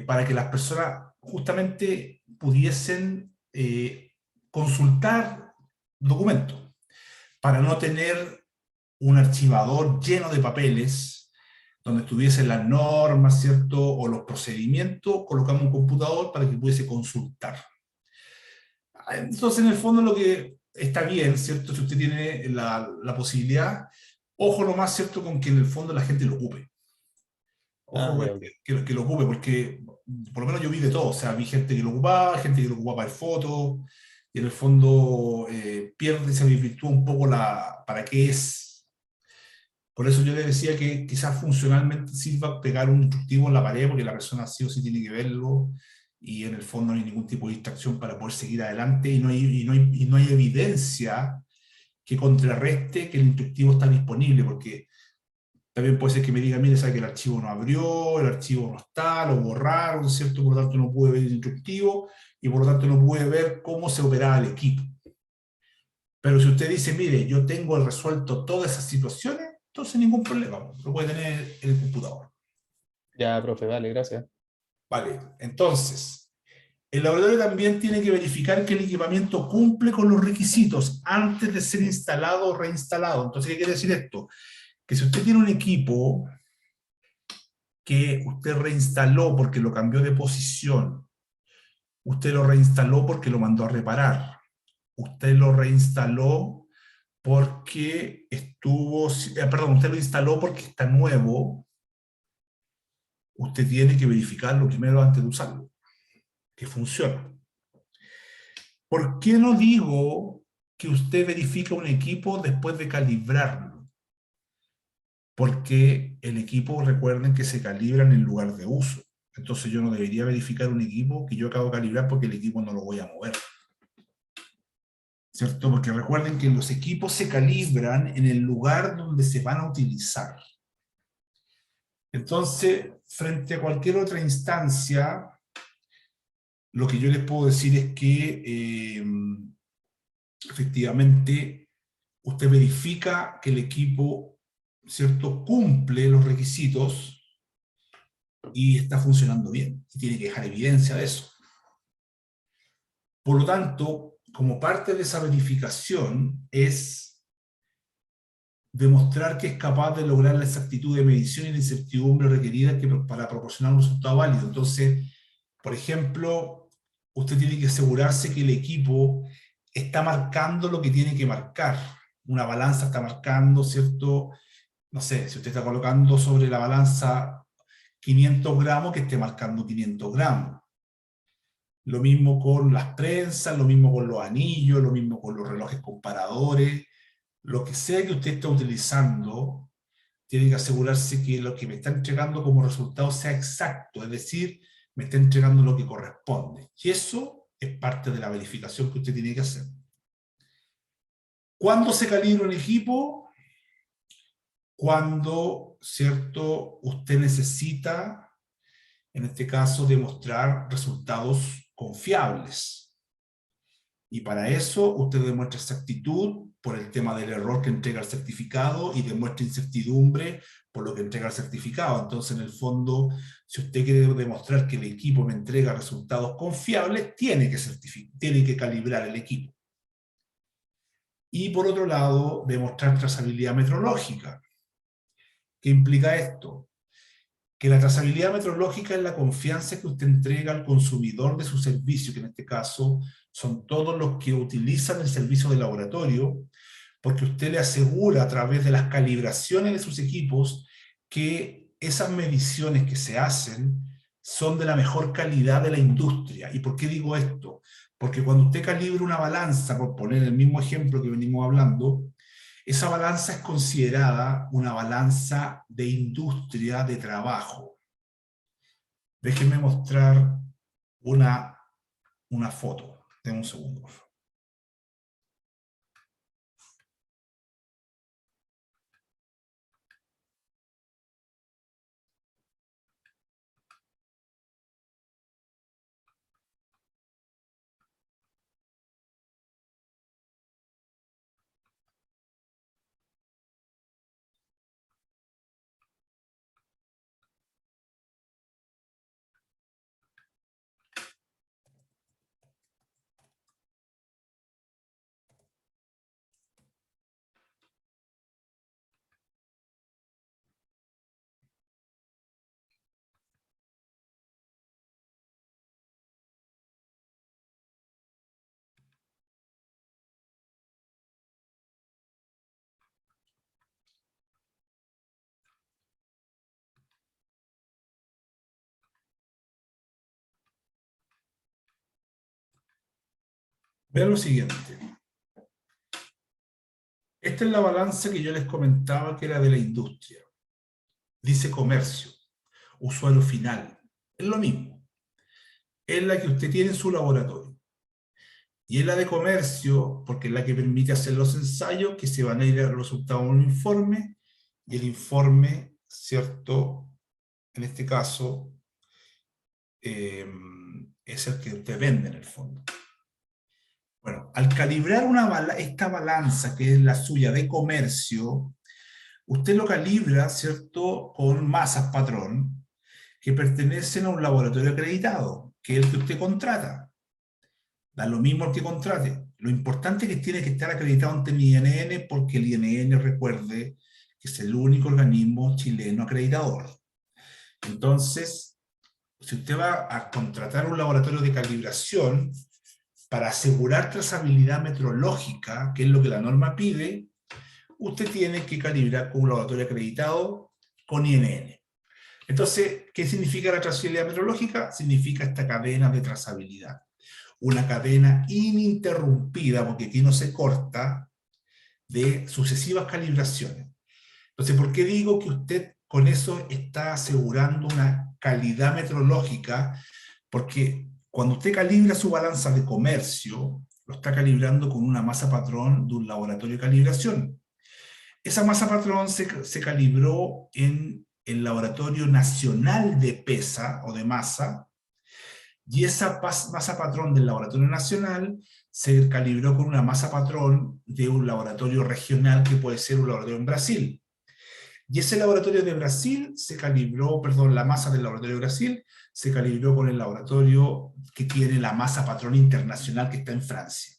para que las personas justamente pudiesen consultar documentos, para no tener un archivador lleno de papeles donde estuviesen las normas, ¿cierto? O los procedimientos, colocamos un computador para que pudiese consultar. Entonces, en el fondo, lo que está bien, ¿cierto? Si usted tiene la posibilidad, ojo nomás, ¿cierto? Con que en el fondo la gente lo ocupe. Ah, Ojo ya, ok. que lo ocupe, porque por lo menos yo vi de todo. O sea, vi gente que lo ocupaba, gente que lo ocupaba para fotos, y en el fondo pierde, se desvirtúa un poco para qué es. Por eso yo le decía que quizás funcionalmente sirva pegar un instructivo en la pared, porque la persona sí o sí tiene que verlo, y en el fondo no hay ningún tipo de distracción para poder seguir adelante, y no hay evidencia que contrarreste que el instructivo está disponible, porque también puede ser que me diga, mire, sabe que el archivo no abrió, el archivo no está, lo borraron, ¿cierto? Por lo tanto no pude ver el instructivo, y por lo tanto no pude ver cómo se operaba el equipo. Pero si usted dice, mire, yo tengo resuelto todas esas situaciones, entonces ningún problema, lo puede tener en el computador. Ya, profe, vale, gracias. Vale, entonces, el laboratorio también tiene que verificar que el equipamiento cumple con los requisitos antes de ser instalado o reinstalado. Entonces, ¿qué quiere decir esto? Que si usted tiene un equipo que usted reinstaló porque lo cambió de posición, usted lo reinstaló porque lo mandó a reparar, usted lo reinstaló porque perdón, usted lo instaló porque está nuevo, usted tiene que verificarlo primero antes de usarlo, que funciona. ¿Por qué no digo que usted verifica un equipo después de calibrarlo? Porque el equipo, recuerden que se calibra en el lugar de uso. Entonces yo no debería verificar un equipo que yo acabo de calibrar porque el equipo no lo voy a mover. ¿Cierto? Porque recuerden que los equipos se calibran en el lugar donde se van a utilizar. Entonces, frente a cualquier otra instancia, lo que yo les puedo decir es que efectivamente usted verifica que el equipo, ¿cierto?, cumple los requisitos y está funcionando bien. Y tiene que dejar evidencia de eso. Por lo tanto, como parte de esa verificación es demostrar que es capaz de lograr la exactitud de medición y la incertidumbre requerida para proporcionar un resultado válido. Entonces, por ejemplo, usted tiene que asegurarse que el equipo está marcando lo que tiene que marcar. Una balanza está marcando, ¿cierto? No sé, si usted está colocando sobre la balanza 500 gramos, que esté marcando 500 gramos. Lo mismo con las prensas, lo mismo con los anillos, lo mismo con los relojes comparadores. Lo que sea que usted esté utilizando, tiene que asegurarse que lo que me está entregando como resultado sea exacto, es decir, me está entregando lo que corresponde. Y eso es parte de la verificación que usted tiene que hacer. ¿Cuándo se calibra un equipo? Cuando, ¿cierto?, usted necesita, en este caso, demostrar resultados confiables. Y para eso usted demuestra exactitud por el tema del error que entrega el certificado y demuestra incertidumbre por lo que entrega el certificado. Entonces, en el fondo, si usted quiere demostrar que el equipo me entrega resultados confiables, tiene que calibrar el equipo. Y por otro lado, demostrar trazabilidad metrológica. ¿Qué implica esto? Que la trazabilidad metrológica es la confianza que usted entrega al consumidor de su servicio, que en este caso son todos los que utilizan el servicio de laboratorio, porque usted le asegura a través de las calibraciones de sus equipos que esas mediciones que se hacen son de la mejor calidad de la industria. ¿Y por qué digo esto? Porque cuando usted calibra una balanza, por poner el mismo ejemplo que venimos hablando, esa balanza es considerada una balanza de industria de trabajo. Déjenme mostrar una foto. Denme un segundo, por favor. Vean lo siguiente. Esta es la balanza que yo les comentaba que era de la industria. Dice comercio, usuario final. Es lo mismo. Es la que usted tiene en su laboratorio. Y es la de comercio, porque es la que permite hacer los ensayos, que se van a ir a los resultados de un informe, y el informe, ¿cierto?, en este caso, es el que usted vende en el fondo. Bueno, al calibrar esta balanza, que es la suya de comercio, usted lo calibra, ¿cierto?, con masas patrón, que pertenecen a un laboratorio acreditado, que es el que usted contrata. Da lo mismo el que contrate. Lo importante es que tiene que estar acreditado ante el INN, porque el INN, recuerde, que es el único organismo chileno acreditador. Entonces, si usted va a contratar un laboratorio de calibración para asegurar trazabilidad metrológica, que es lo que la norma pide, usted tiene que calibrar con un laboratorio acreditado con INN. Entonces, ¿qué significa la trazabilidad metrológica? Significa esta cadena de trazabilidad. Una cadena ininterrumpida, porque aquí no se corta, de sucesivas calibraciones. Entonces, ¿por qué digo que usted con eso está asegurando una calidad metrológica? Porque cuando usted calibra su balanza de comercio, lo está calibrando con una masa patrón de un laboratorio de calibración. Esa masa patrón se calibró en el Laboratorio Nacional de Pesa o de Masa, y esa masa patrón del Laboratorio Nacional se calibró con una masa patrón de un laboratorio regional, que puede ser un laboratorio en Brasil. Y ese laboratorio de Brasil se calibró, perdón, la masa del laboratorio de Brasil se calibró con el laboratorio que tiene la masa patrón internacional que está en Francia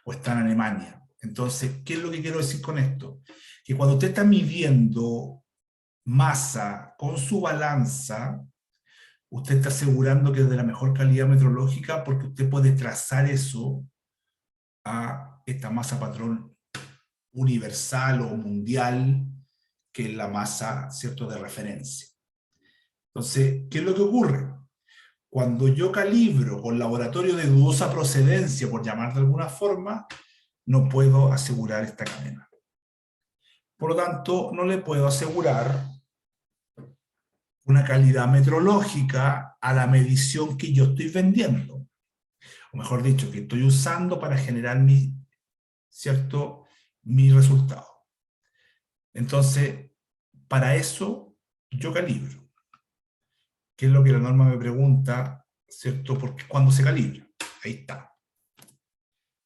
o está en Alemania. Entonces, ¿qué es lo que quiero decir con esto? Que cuando usted está midiendo masa con su balanza, usted está asegurando que es de la mejor calidad metrológica porque usted puede trazar eso a esta masa patrón universal o mundial, que es la masa, ¿cierto?, de referencia. Entonces, ¿qué es lo que ocurre? Cuando yo calibro con laboratorio de dudosa procedencia, por llamar de alguna forma, no puedo asegurar esta cadena. Por lo tanto, no le puedo asegurar una calidad metrológica a la medición que yo estoy vendiendo. O mejor dicho, que estoy usando para generar mi resultado. Entonces, para eso yo calibro. ¿Qué es lo que la norma me pregunta, ¿cierto? Porque cuando se calibra, ahí está,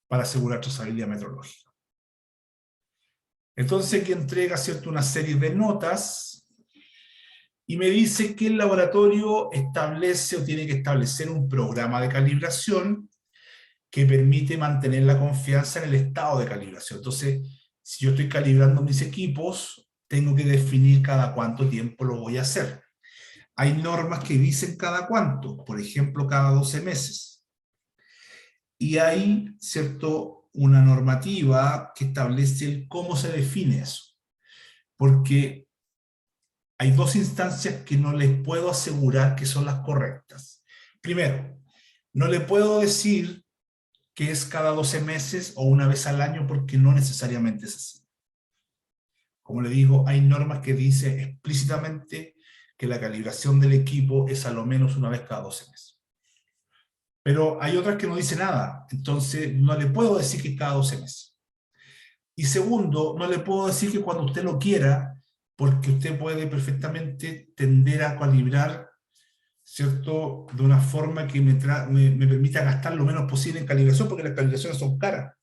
para asegurar trazabilidad metrológica. Entonces aquí entrega, ¿cierto?, una serie de notas y me dice que el laboratorio establece o tiene que establecer un programa de calibración que permite mantener la confianza en el estado de calibración. Entonces, si yo estoy calibrando mis equipos, tengo que definir cada cuánto tiempo lo voy a hacer. Hay normas que dicen cada cuánto, por ejemplo, cada 12 meses. Y hay, ¿cierto?, una normativa que establece cómo se define eso. Porque hay dos instancias que no les puedo asegurar que son las correctas. Primero, no le puedo decir que es cada 12 meses o una vez al año porque no necesariamente es así. Como le digo, hay normas que dicen explícitamente que la calibración del equipo es a lo menos una vez cada 12 meses. Pero hay otras que no dicen nada, entonces no le puedo decir que es cada 12 meses. Y segundo, no le puedo decir que cuando usted lo quiera, porque usted puede perfectamente tender a calibrar, ¿cierto?, de una forma que me permita gastar lo menos posible en calibración, porque las calibraciones son caras.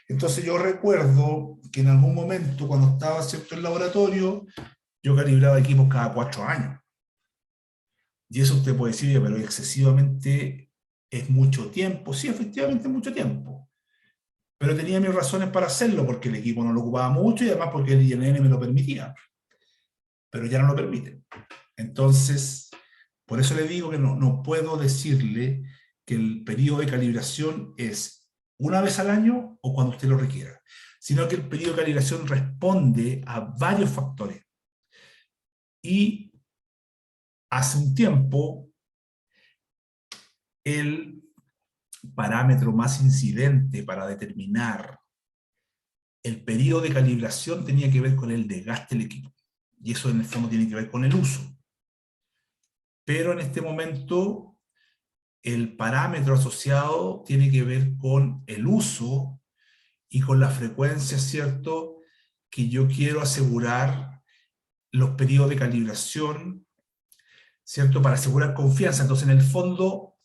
Entonces yo recuerdo que en algún momento, cuando estaba, ¿cierto?, en el laboratorio, yo calibraba equipos cada 4 años. Y eso usted puede decir, pero excesivamente es mucho tiempo. Sí, efectivamente es mucho tiempo. Pero tenía mis razones para hacerlo, porque el equipo no lo ocupaba mucho y además porque el INN me lo permitía. Pero ya no lo permite. Entonces, por eso le digo que no puedo decirle que el periodo de calibración es una vez al año o cuando usted lo requiera, sino que el periodo de calibración responde a varios factores. Y hace un tiempo, el parámetro más incidente para determinar el periodo de calibración tenía que ver con el desgaste del equipo. Y eso en el fondo tiene que ver con el uso. Pero en este momento, el parámetro asociado tiene que ver con el uso y con la frecuencia, ¿cierto?, que yo quiero asegurar los periodos de calibración, ¿cierto?, para asegurar confianza. Entonces, en el fondo,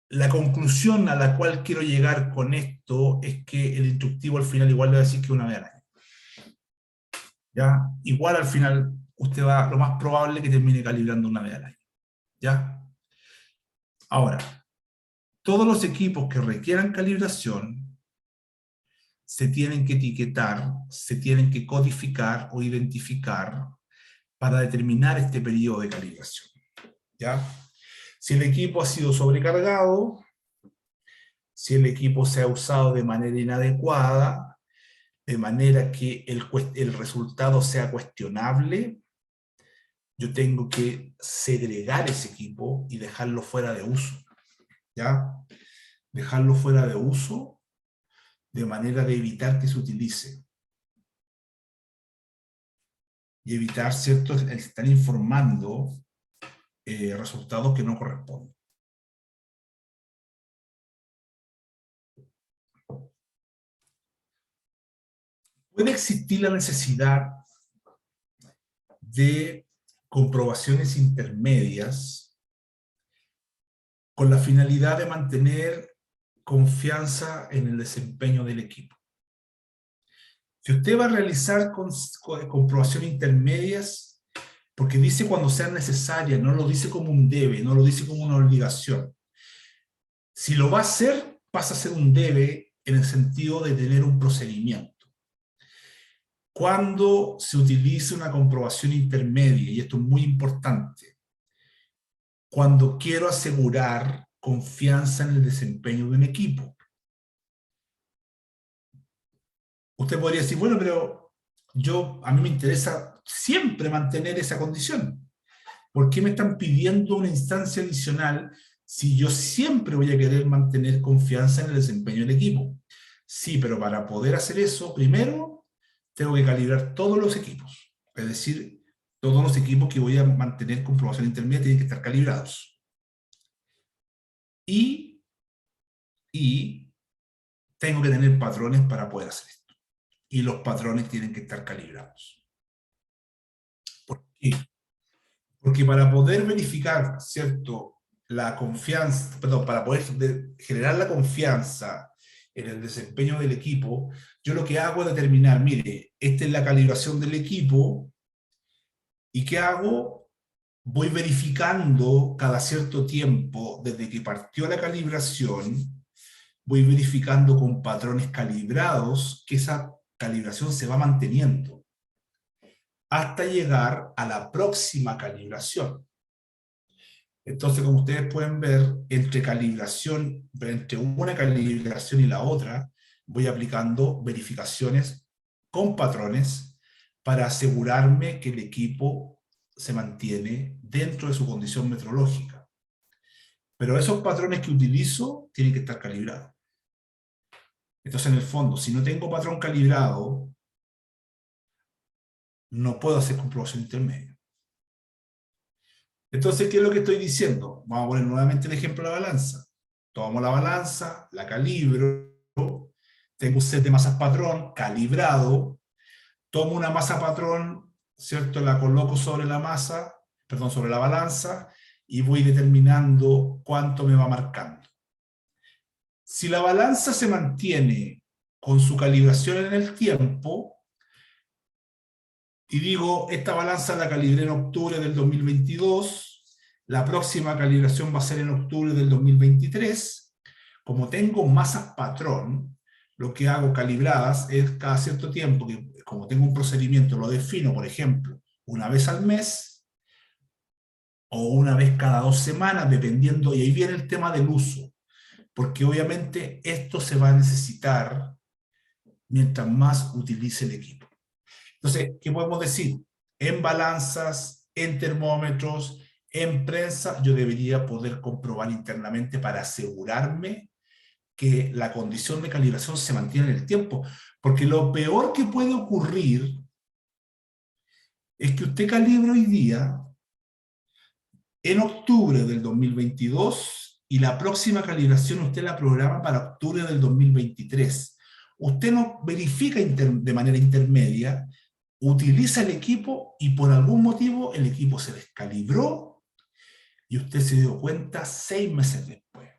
la conclusión a la cual quiero llegar con esto es que el instructivo al final igual le va a decir que una vez al año. ¿Ya? Igual al final usted va, lo más probable es que termine calibrando una vez al año. ¿Ya? Ahora, todos los equipos que requieran calibración se tienen que etiquetar, se tienen que codificar o identificar para determinar este periodo de calibración. ¿Ya? Si el equipo ha sido sobrecargado, si el equipo se ha usado de manera inadecuada, de manera que el resultado sea cuestionable, yo tengo que segregar ese equipo y dejarlo fuera de uso. ¿Ya? Dejarlo fuera de uso de manera de evitar que se utilice. Y evitar, ¿cierto?, el estar informando resultados que no corresponden. Puede existir la necesidad de comprobaciones intermedias con la finalidad de mantener confianza en el desempeño del equipo. Si usted va a realizar comprobaciones intermedias, porque dice cuando sean necesarias, no lo dice como un debe, no lo dice como una obligación. Si lo va a hacer, pasa a ser un debe en el sentido de tener un procedimiento. Cuando se utiliza una comprobación intermedia, y esto es muy importante, cuando quiero asegurar confianza en el desempeño de un equipo. Usted podría decir, bueno, pero a mí me interesa siempre mantener esa condición. ¿Por qué me están pidiendo una instancia adicional si yo siempre voy a querer mantener confianza en el desempeño del equipo? Sí, pero para poder hacer eso, primero tengo que calibrar todos los equipos. Es decir, todos los equipos que voy a mantener comprobación intermedia tienen que estar calibrados. Y tengo que tener patrones para poder hacer esto. Y los patrones tienen que estar calibrados. ¿Por qué? Porque para poder verificar, ¿cierto?, la confianza, perdón, para poder generar la confianza en el desempeño del equipo, yo lo que hago es determinar, mire, esta es la calibración del equipo, ¿y qué hago? Voy verificando cada cierto tiempo, desde que partió la calibración, voy verificando con patrones calibrados que esa calibración se va manteniendo hasta llegar a la próxima calibración. Entonces, como ustedes pueden ver, entre una calibración y la otra, voy aplicando verificaciones con patrones para asegurarme que el equipo se mantiene dentro de su condición metrológica. Pero esos patrones que utilizo tienen que estar calibrados. Entonces, en el fondo, si no tengo patrón calibrado, no puedo hacer comprobación intermedia. Entonces, ¿qué es lo que estoy diciendo? Vamos a poner nuevamente el ejemplo de la balanza. Tomo la balanza, la calibro, tengo un set de masas patrón calibrado, tomo una masa patrón, ¿cierto? La coloco sobre la masa, perdón, sobre la balanza, y voy determinando cuánto me va marcando. Si la balanza se mantiene con su calibración en el tiempo, y digo, esta balanza la calibré en octubre del 2022, la próxima calibración va a ser en octubre del 2023, como tengo masas patrón, lo que hago calibradas es cada cierto tiempo, que como tengo un procedimiento, lo defino, por ejemplo, una vez al mes, o una vez cada 2 semanas, dependiendo, y ahí viene el tema del uso, porque obviamente esto se va a necesitar mientras más utilice el equipo. Entonces, ¿qué podemos decir? En balanzas, en termómetros, en prensa, yo debería poder comprobar internamente para asegurarme que la condición de calibración se mantiene en el tiempo. Porque lo peor que puede ocurrir es que usted calibre hoy día en octubre del 2022 y la próxima calibración usted la programa para octubre del 2023. Usted no verifica de manera intermedia, utiliza el equipo y por algún motivo el equipo se descalibró y usted se dio cuenta 6 meses después.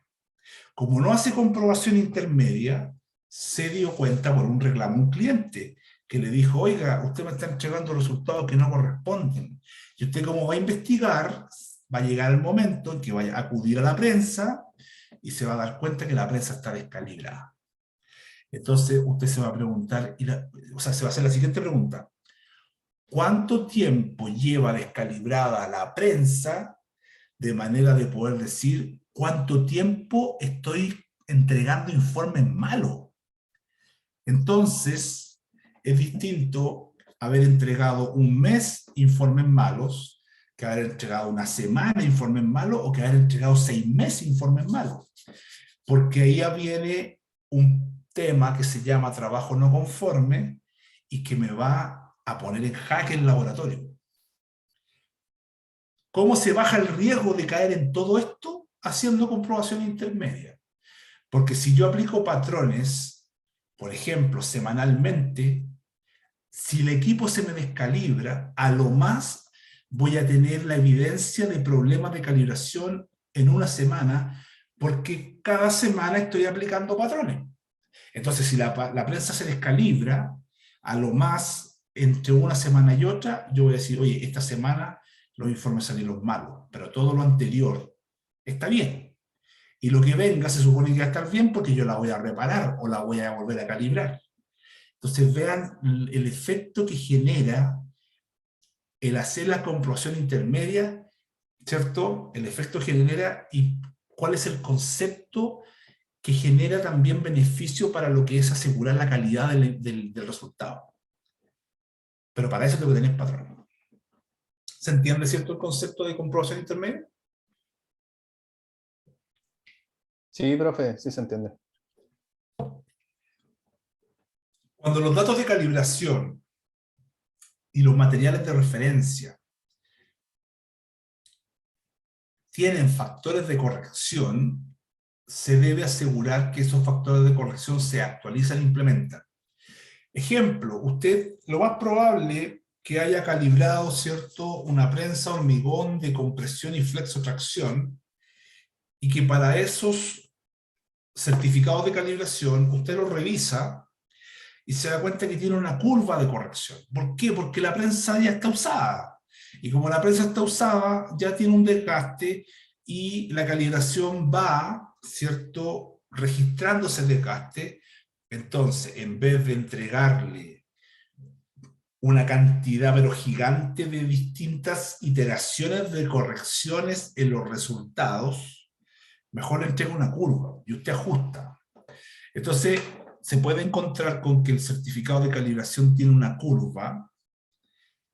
Como no hace comprobación intermedia, se dio cuenta por un reclamo a un cliente que le dijo, oiga, usted me está entregando resultados que no corresponden. Y usted, como va a investigar, va a llegar el momento en que vaya a acudir a la prensa y se va a dar cuenta que la prensa está descalibrada. Entonces usted se va a preguntar, se va a hacer la siguiente pregunta. ¿Cuánto tiempo lleva descalibrada la prensa de manera de poder decir cuánto tiempo estoy entregando informes malos? Entonces, es distinto haber entregado un mes informes malos que haber entregado una semana informes malos o que haber entregado 6 meses informes malos. Porque ahí ya viene un tema que se llama trabajo no conforme y que me va a poner en jaque el laboratorio. ¿Cómo se baja el riesgo de caer en todo esto? Haciendo comprobación intermedia. Porque si yo aplico patrones, por ejemplo, semanalmente, si el equipo se me descalibra, a lo más voy a tener la evidencia de problemas de calibración en una semana, porque cada semana estoy aplicando patrones. Entonces, si la prensa se descalibra, A lo más, entre una semana y otra, yo voy a decir, oye, esta semana los informes salieron malos, pero todo lo anterior está bien. Y lo que venga se supone que va a estar bien porque yo la voy a reparar o la voy a volver a calibrar. Entonces vean el efecto que genera el hacer la comprobación intermedia, ¿cierto? El efecto que genera y cuál es el concepto que genera también beneficio para lo que es asegurar la calidad del resultado. Pero para eso tengo que tener patrón. ¿Se entiende, cierto, el concepto de comprobación intermedia? Sí, profe, sí se entiende. Cuando los datos de calibración y los materiales de referencia tienen factores de corrección, se debe asegurar que esos factores de corrección se actualizan e implementan. Ejemplo, usted, lo más probable que haya calibrado, ¿cierto?, una prensa hormigón de compresión y flexotracción, y que para esos certificados de calibración usted los revisa y se da cuenta que tiene una curva de corrección. ¿Por qué? Porque la prensa ya está usada. Y como la prensa está usada, ya tiene un desgaste y la calibración va, ¿cierto?, registrándose el desgaste. Entonces, en vez de entregarle una cantidad pero gigante de distintas iteraciones de correcciones en los resultados, mejor le entrega una curva y usted ajusta. Entonces, se puede encontrar con que el certificado de calibración tiene una curva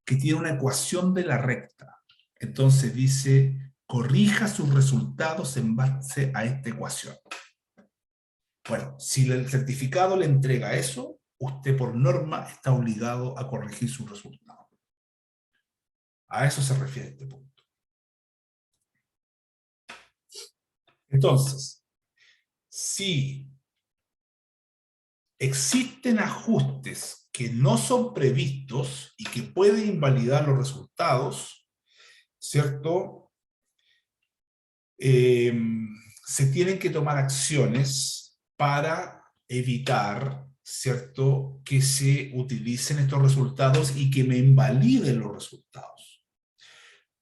que tiene una ecuación de la recta. Entonces dice, corrija sus resultados en base a esta ecuación. Bueno, si el certificado le entrega eso, usted por norma está obligado a corregir sus resultados. A eso se refiere este punto. Entonces, si existen ajustes que no son previstos y que pueden invalidar los resultados, ¿cierto? Se tienen que tomar acciones para evitar, ¿cierto?, que se utilicen estos resultados y que me invaliden los resultados.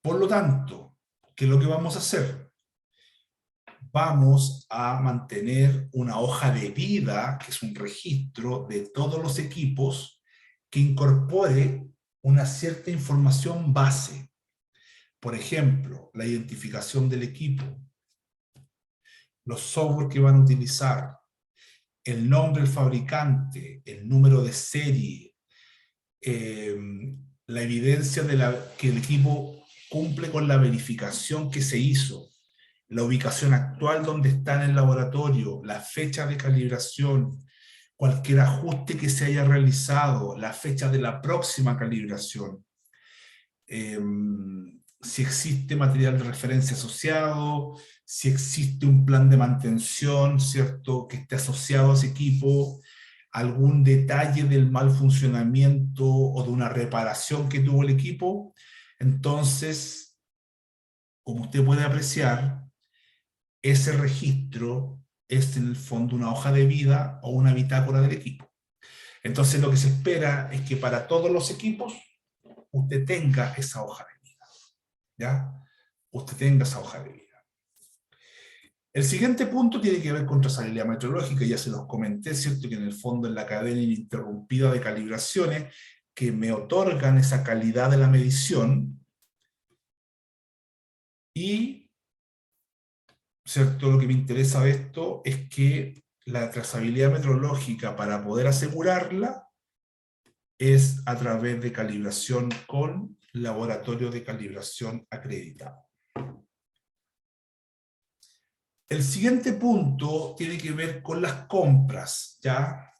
Por lo tanto, ¿qué es lo que vamos a hacer? Vamos a mantener una hoja de vida, que es un registro de todos los equipos, que incorpore una cierta información base. Por ejemplo, la identificación del equipo, los software que van a utilizar, el nombre del fabricante, el número de serie, la evidencia de que el equipo cumple con la verificación que se hizo, la ubicación actual donde está en el laboratorio, la fecha de calibración, cualquier ajuste que se haya realizado, la fecha de la próxima calibración, si existe material de referencia asociado, si existe un plan de mantención, ¿cierto?, que esté asociado a ese equipo, algún detalle del mal funcionamiento o de una reparación que tuvo el equipo. Entonces, como usted puede apreciar, ese registro es en el fondo una hoja de vida o una bitácora del equipo. Entonces lo que se espera es que para todos los equipos usted tenga esa hoja de vida, ¿ya? Usted tenga esa hoja de vida. El siguiente punto tiene que ver con trazabilidad metrológica, ya se los comenté, ¿cierto?, que en el fondo es la cadena ininterrumpida de calibraciones que me otorgan esa calidad de la medición y, ¿cierto?, lo que me interesa de esto es que la trazabilidad metrológica, para poder asegurarla, es a través de calibración con laboratorio de calibración acreditado. El siguiente punto tiene que ver con las compras, ¿ya?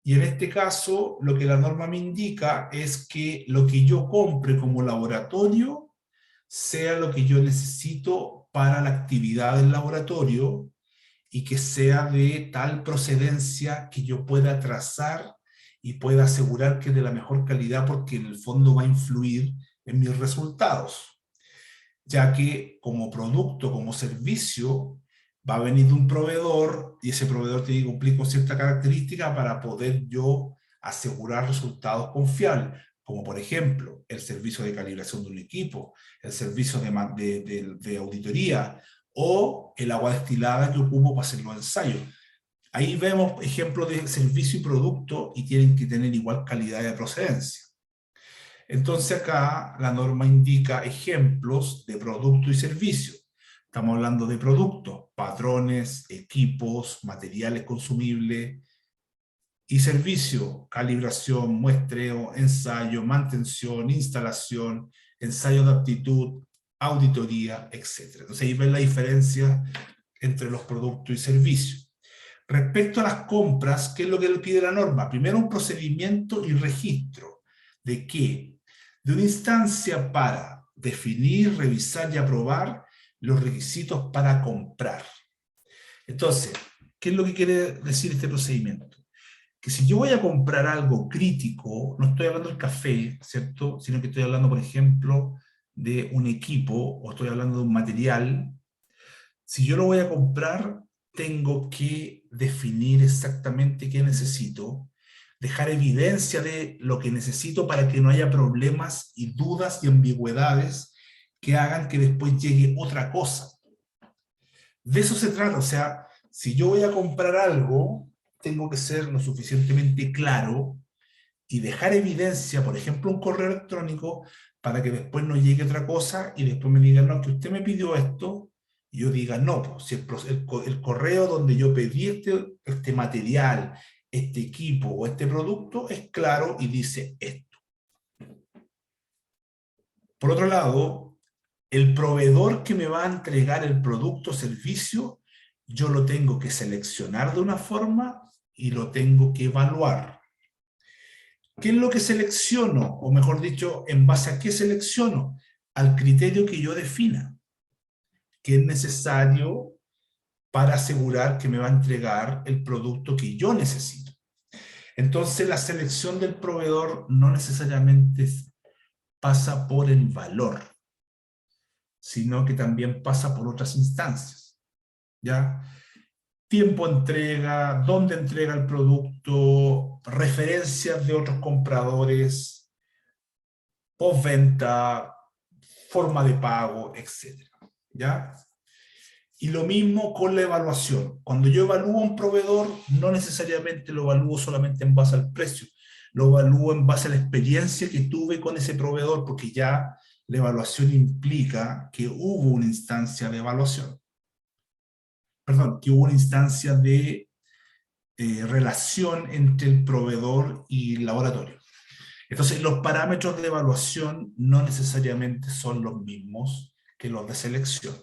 Y en este caso, lo que la norma me indica es que lo que yo compre como laboratorio sea lo que yo necesito para la actividad del laboratorio y que sea de tal procedencia que yo pueda trazar y pueda asegurar que es de la mejor calidad, porque en el fondo va a influir en mis resultados, ya que como producto, como servicio, va a venir de un proveedor y ese proveedor tiene que cumplir con cierta característica para poder yo asegurar resultados confiables, como por ejemplo el servicio de calibración de un equipo, el servicio de auditoría o el agua destilada que ocupo para hacer los ensayos. Ahí vemos ejemplos de servicio y producto y tienen que tener igual calidad de procedencia. Entonces acá la norma indica ejemplos de producto y servicio. Estamos hablando de productos, patrones, equipos, materiales consumibles, y servicio, calibración, muestreo, ensayo, mantención, instalación, ensayo de aptitud, auditoría, etc. Entonces ahí ven la diferencia entre los productos y servicios. Respecto a las compras, ¿qué es lo que le pide la norma? Primero, un procedimiento y registro. ¿De qué? De una instancia para definir, revisar y aprobar los requisitos para comprar. Entonces, ¿qué es lo que quiere decir este procedimiento? Que si yo voy a comprar algo crítico, no estoy hablando del café, ¿cierto? Sino que estoy hablando, por ejemplo, de un equipo o estoy hablando de un material. Si yo lo voy a comprar, tengo que definir exactamente qué necesito, dejar evidencia de lo que necesito para que no haya problemas y dudas y ambigüedades que hagan que después llegue otra cosa. De eso se trata, o sea, si yo voy a comprar algo, tengo que ser lo suficientemente claro y dejar evidencia, por ejemplo, un correo electrónico, para que después no llegue otra cosa y después me digan, no, que usted me pidió esto, y yo diga, no, pues, si el correo donde yo pedí este material, este equipo o este producto es claro y dice esto. Por otro lado, el proveedor que me va a entregar el producto o servicio, yo lo tengo que seleccionar de una forma y lo tengo que evaluar. ¿Qué es lo que selecciono? O mejor dicho, ¿en base a qué selecciono? Al criterio que yo defina, que es necesario para asegurar que me va a entregar el producto que yo necesito. Entonces, la selección del proveedor no necesariamente pasa por el valor, sino que también pasa por otras instancias, ¿ya? Tiempo de entrega, dónde entrega el producto, referencias de otros compradores, postventa, forma de pago, etc. ¿Ya? Y lo mismo con la evaluación. Cuando yo evalúo a un proveedor, no necesariamente lo evalúo solamente en base al precio, lo evalúo en base a la experiencia que tuve con ese proveedor, porque ya la evaluación implica que hubo una instancia de evaluación. Perdón, que hubo una instancia de relación entre el proveedor y el laboratorio. Entonces, los parámetros de evaluación no necesariamente son los mismos que los de selección.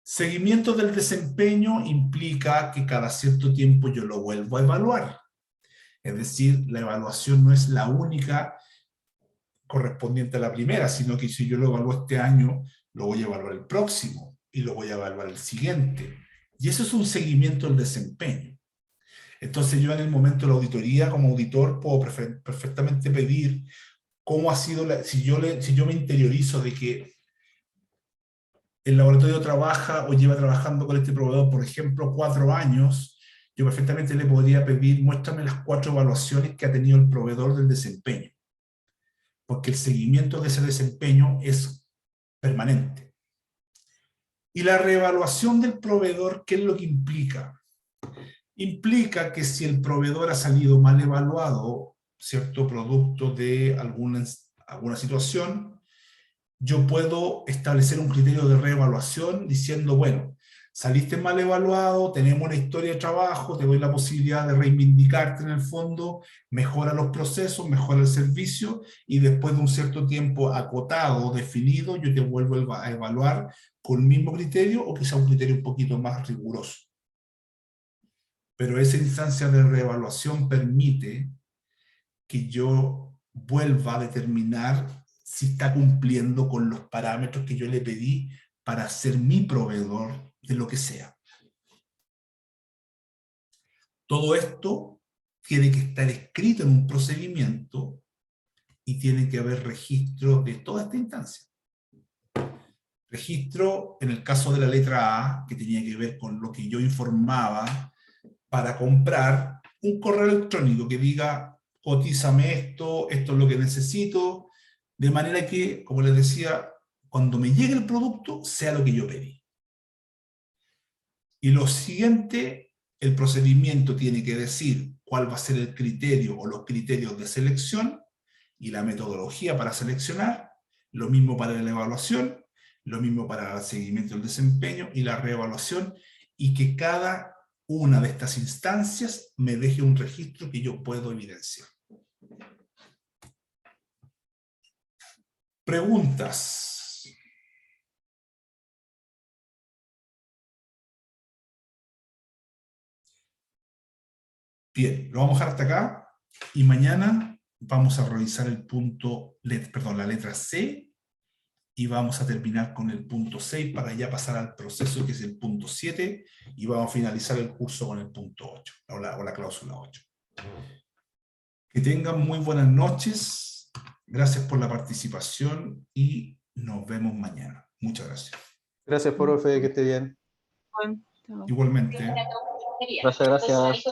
Seguimiento del desempeño implica que cada cierto tiempo yo lo vuelvo a evaluar. Es decir, la evaluación no es la única correspondiente a la primera, sino que si yo lo evalúo este año, lo voy a evaluar el próximo y lo voy a evaluar el siguiente. Y eso es un seguimiento del desempeño. Entonces yo en el momento de la auditoría, como auditor, puedo perfectamente pedir cómo ha sido, si yo me interiorizo de que el laboratorio trabaja o lleva trabajando con este proveedor, por ejemplo, 4 años, yo perfectamente le podría pedir, muéstrame las 4 evaluaciones que ha tenido el proveedor del desempeño. Porque el seguimiento de ese desempeño es permanente. Y la reevaluación del proveedor, ¿qué es lo que implica? Implica que si el proveedor ha salido mal evaluado, cierto producto de alguna situación, yo puedo establecer un criterio de reevaluación diciendo, bueno, saliste mal evaluado, tenemos una historia de trabajo, te doy la posibilidad de reivindicarte en el fondo, mejora los procesos, mejora el servicio, y después de un cierto tiempo acotado, definido, yo te vuelvo a evaluar con el mismo criterio o quizá un criterio un poquito más riguroso. Pero esa instancia de reevaluación permite que yo vuelva a determinar si está cumpliendo con los parámetros que yo le pedí para ser mi proveedor de lo que sea. Todo esto tiene que estar escrito en un procedimiento y tiene que haber registro de toda esta instancia. Registro, en el caso de la letra A, que tenía que ver con lo que yo informaba para comprar, un correo electrónico que diga cotízame esto, esto es lo que necesito, de manera que, como les decía, cuando me llegue el producto, sea lo que yo pedí. Y lo siguiente, el procedimiento tiene que decir cuál va a ser el criterio o los criterios de selección y la metodología para seleccionar, lo mismo para la evaluación, lo mismo para el seguimiento del desempeño y la reevaluación, y que cada una de estas instancias me deje un registro que yo puedo evidenciar. Preguntas. Bien, lo vamos a dejar hasta acá y mañana vamos a revisar el punto, perdón, la letra C, y vamos a terminar con el punto 6 para ya pasar al proceso que es el punto 7 y vamos a finalizar el curso con el punto 8 o la cláusula 8. Que tengan muy buenas noches, gracias por la participación y nos vemos mañana. Muchas gracias. Gracias, profe, que esté bien. Igualmente. Gracias.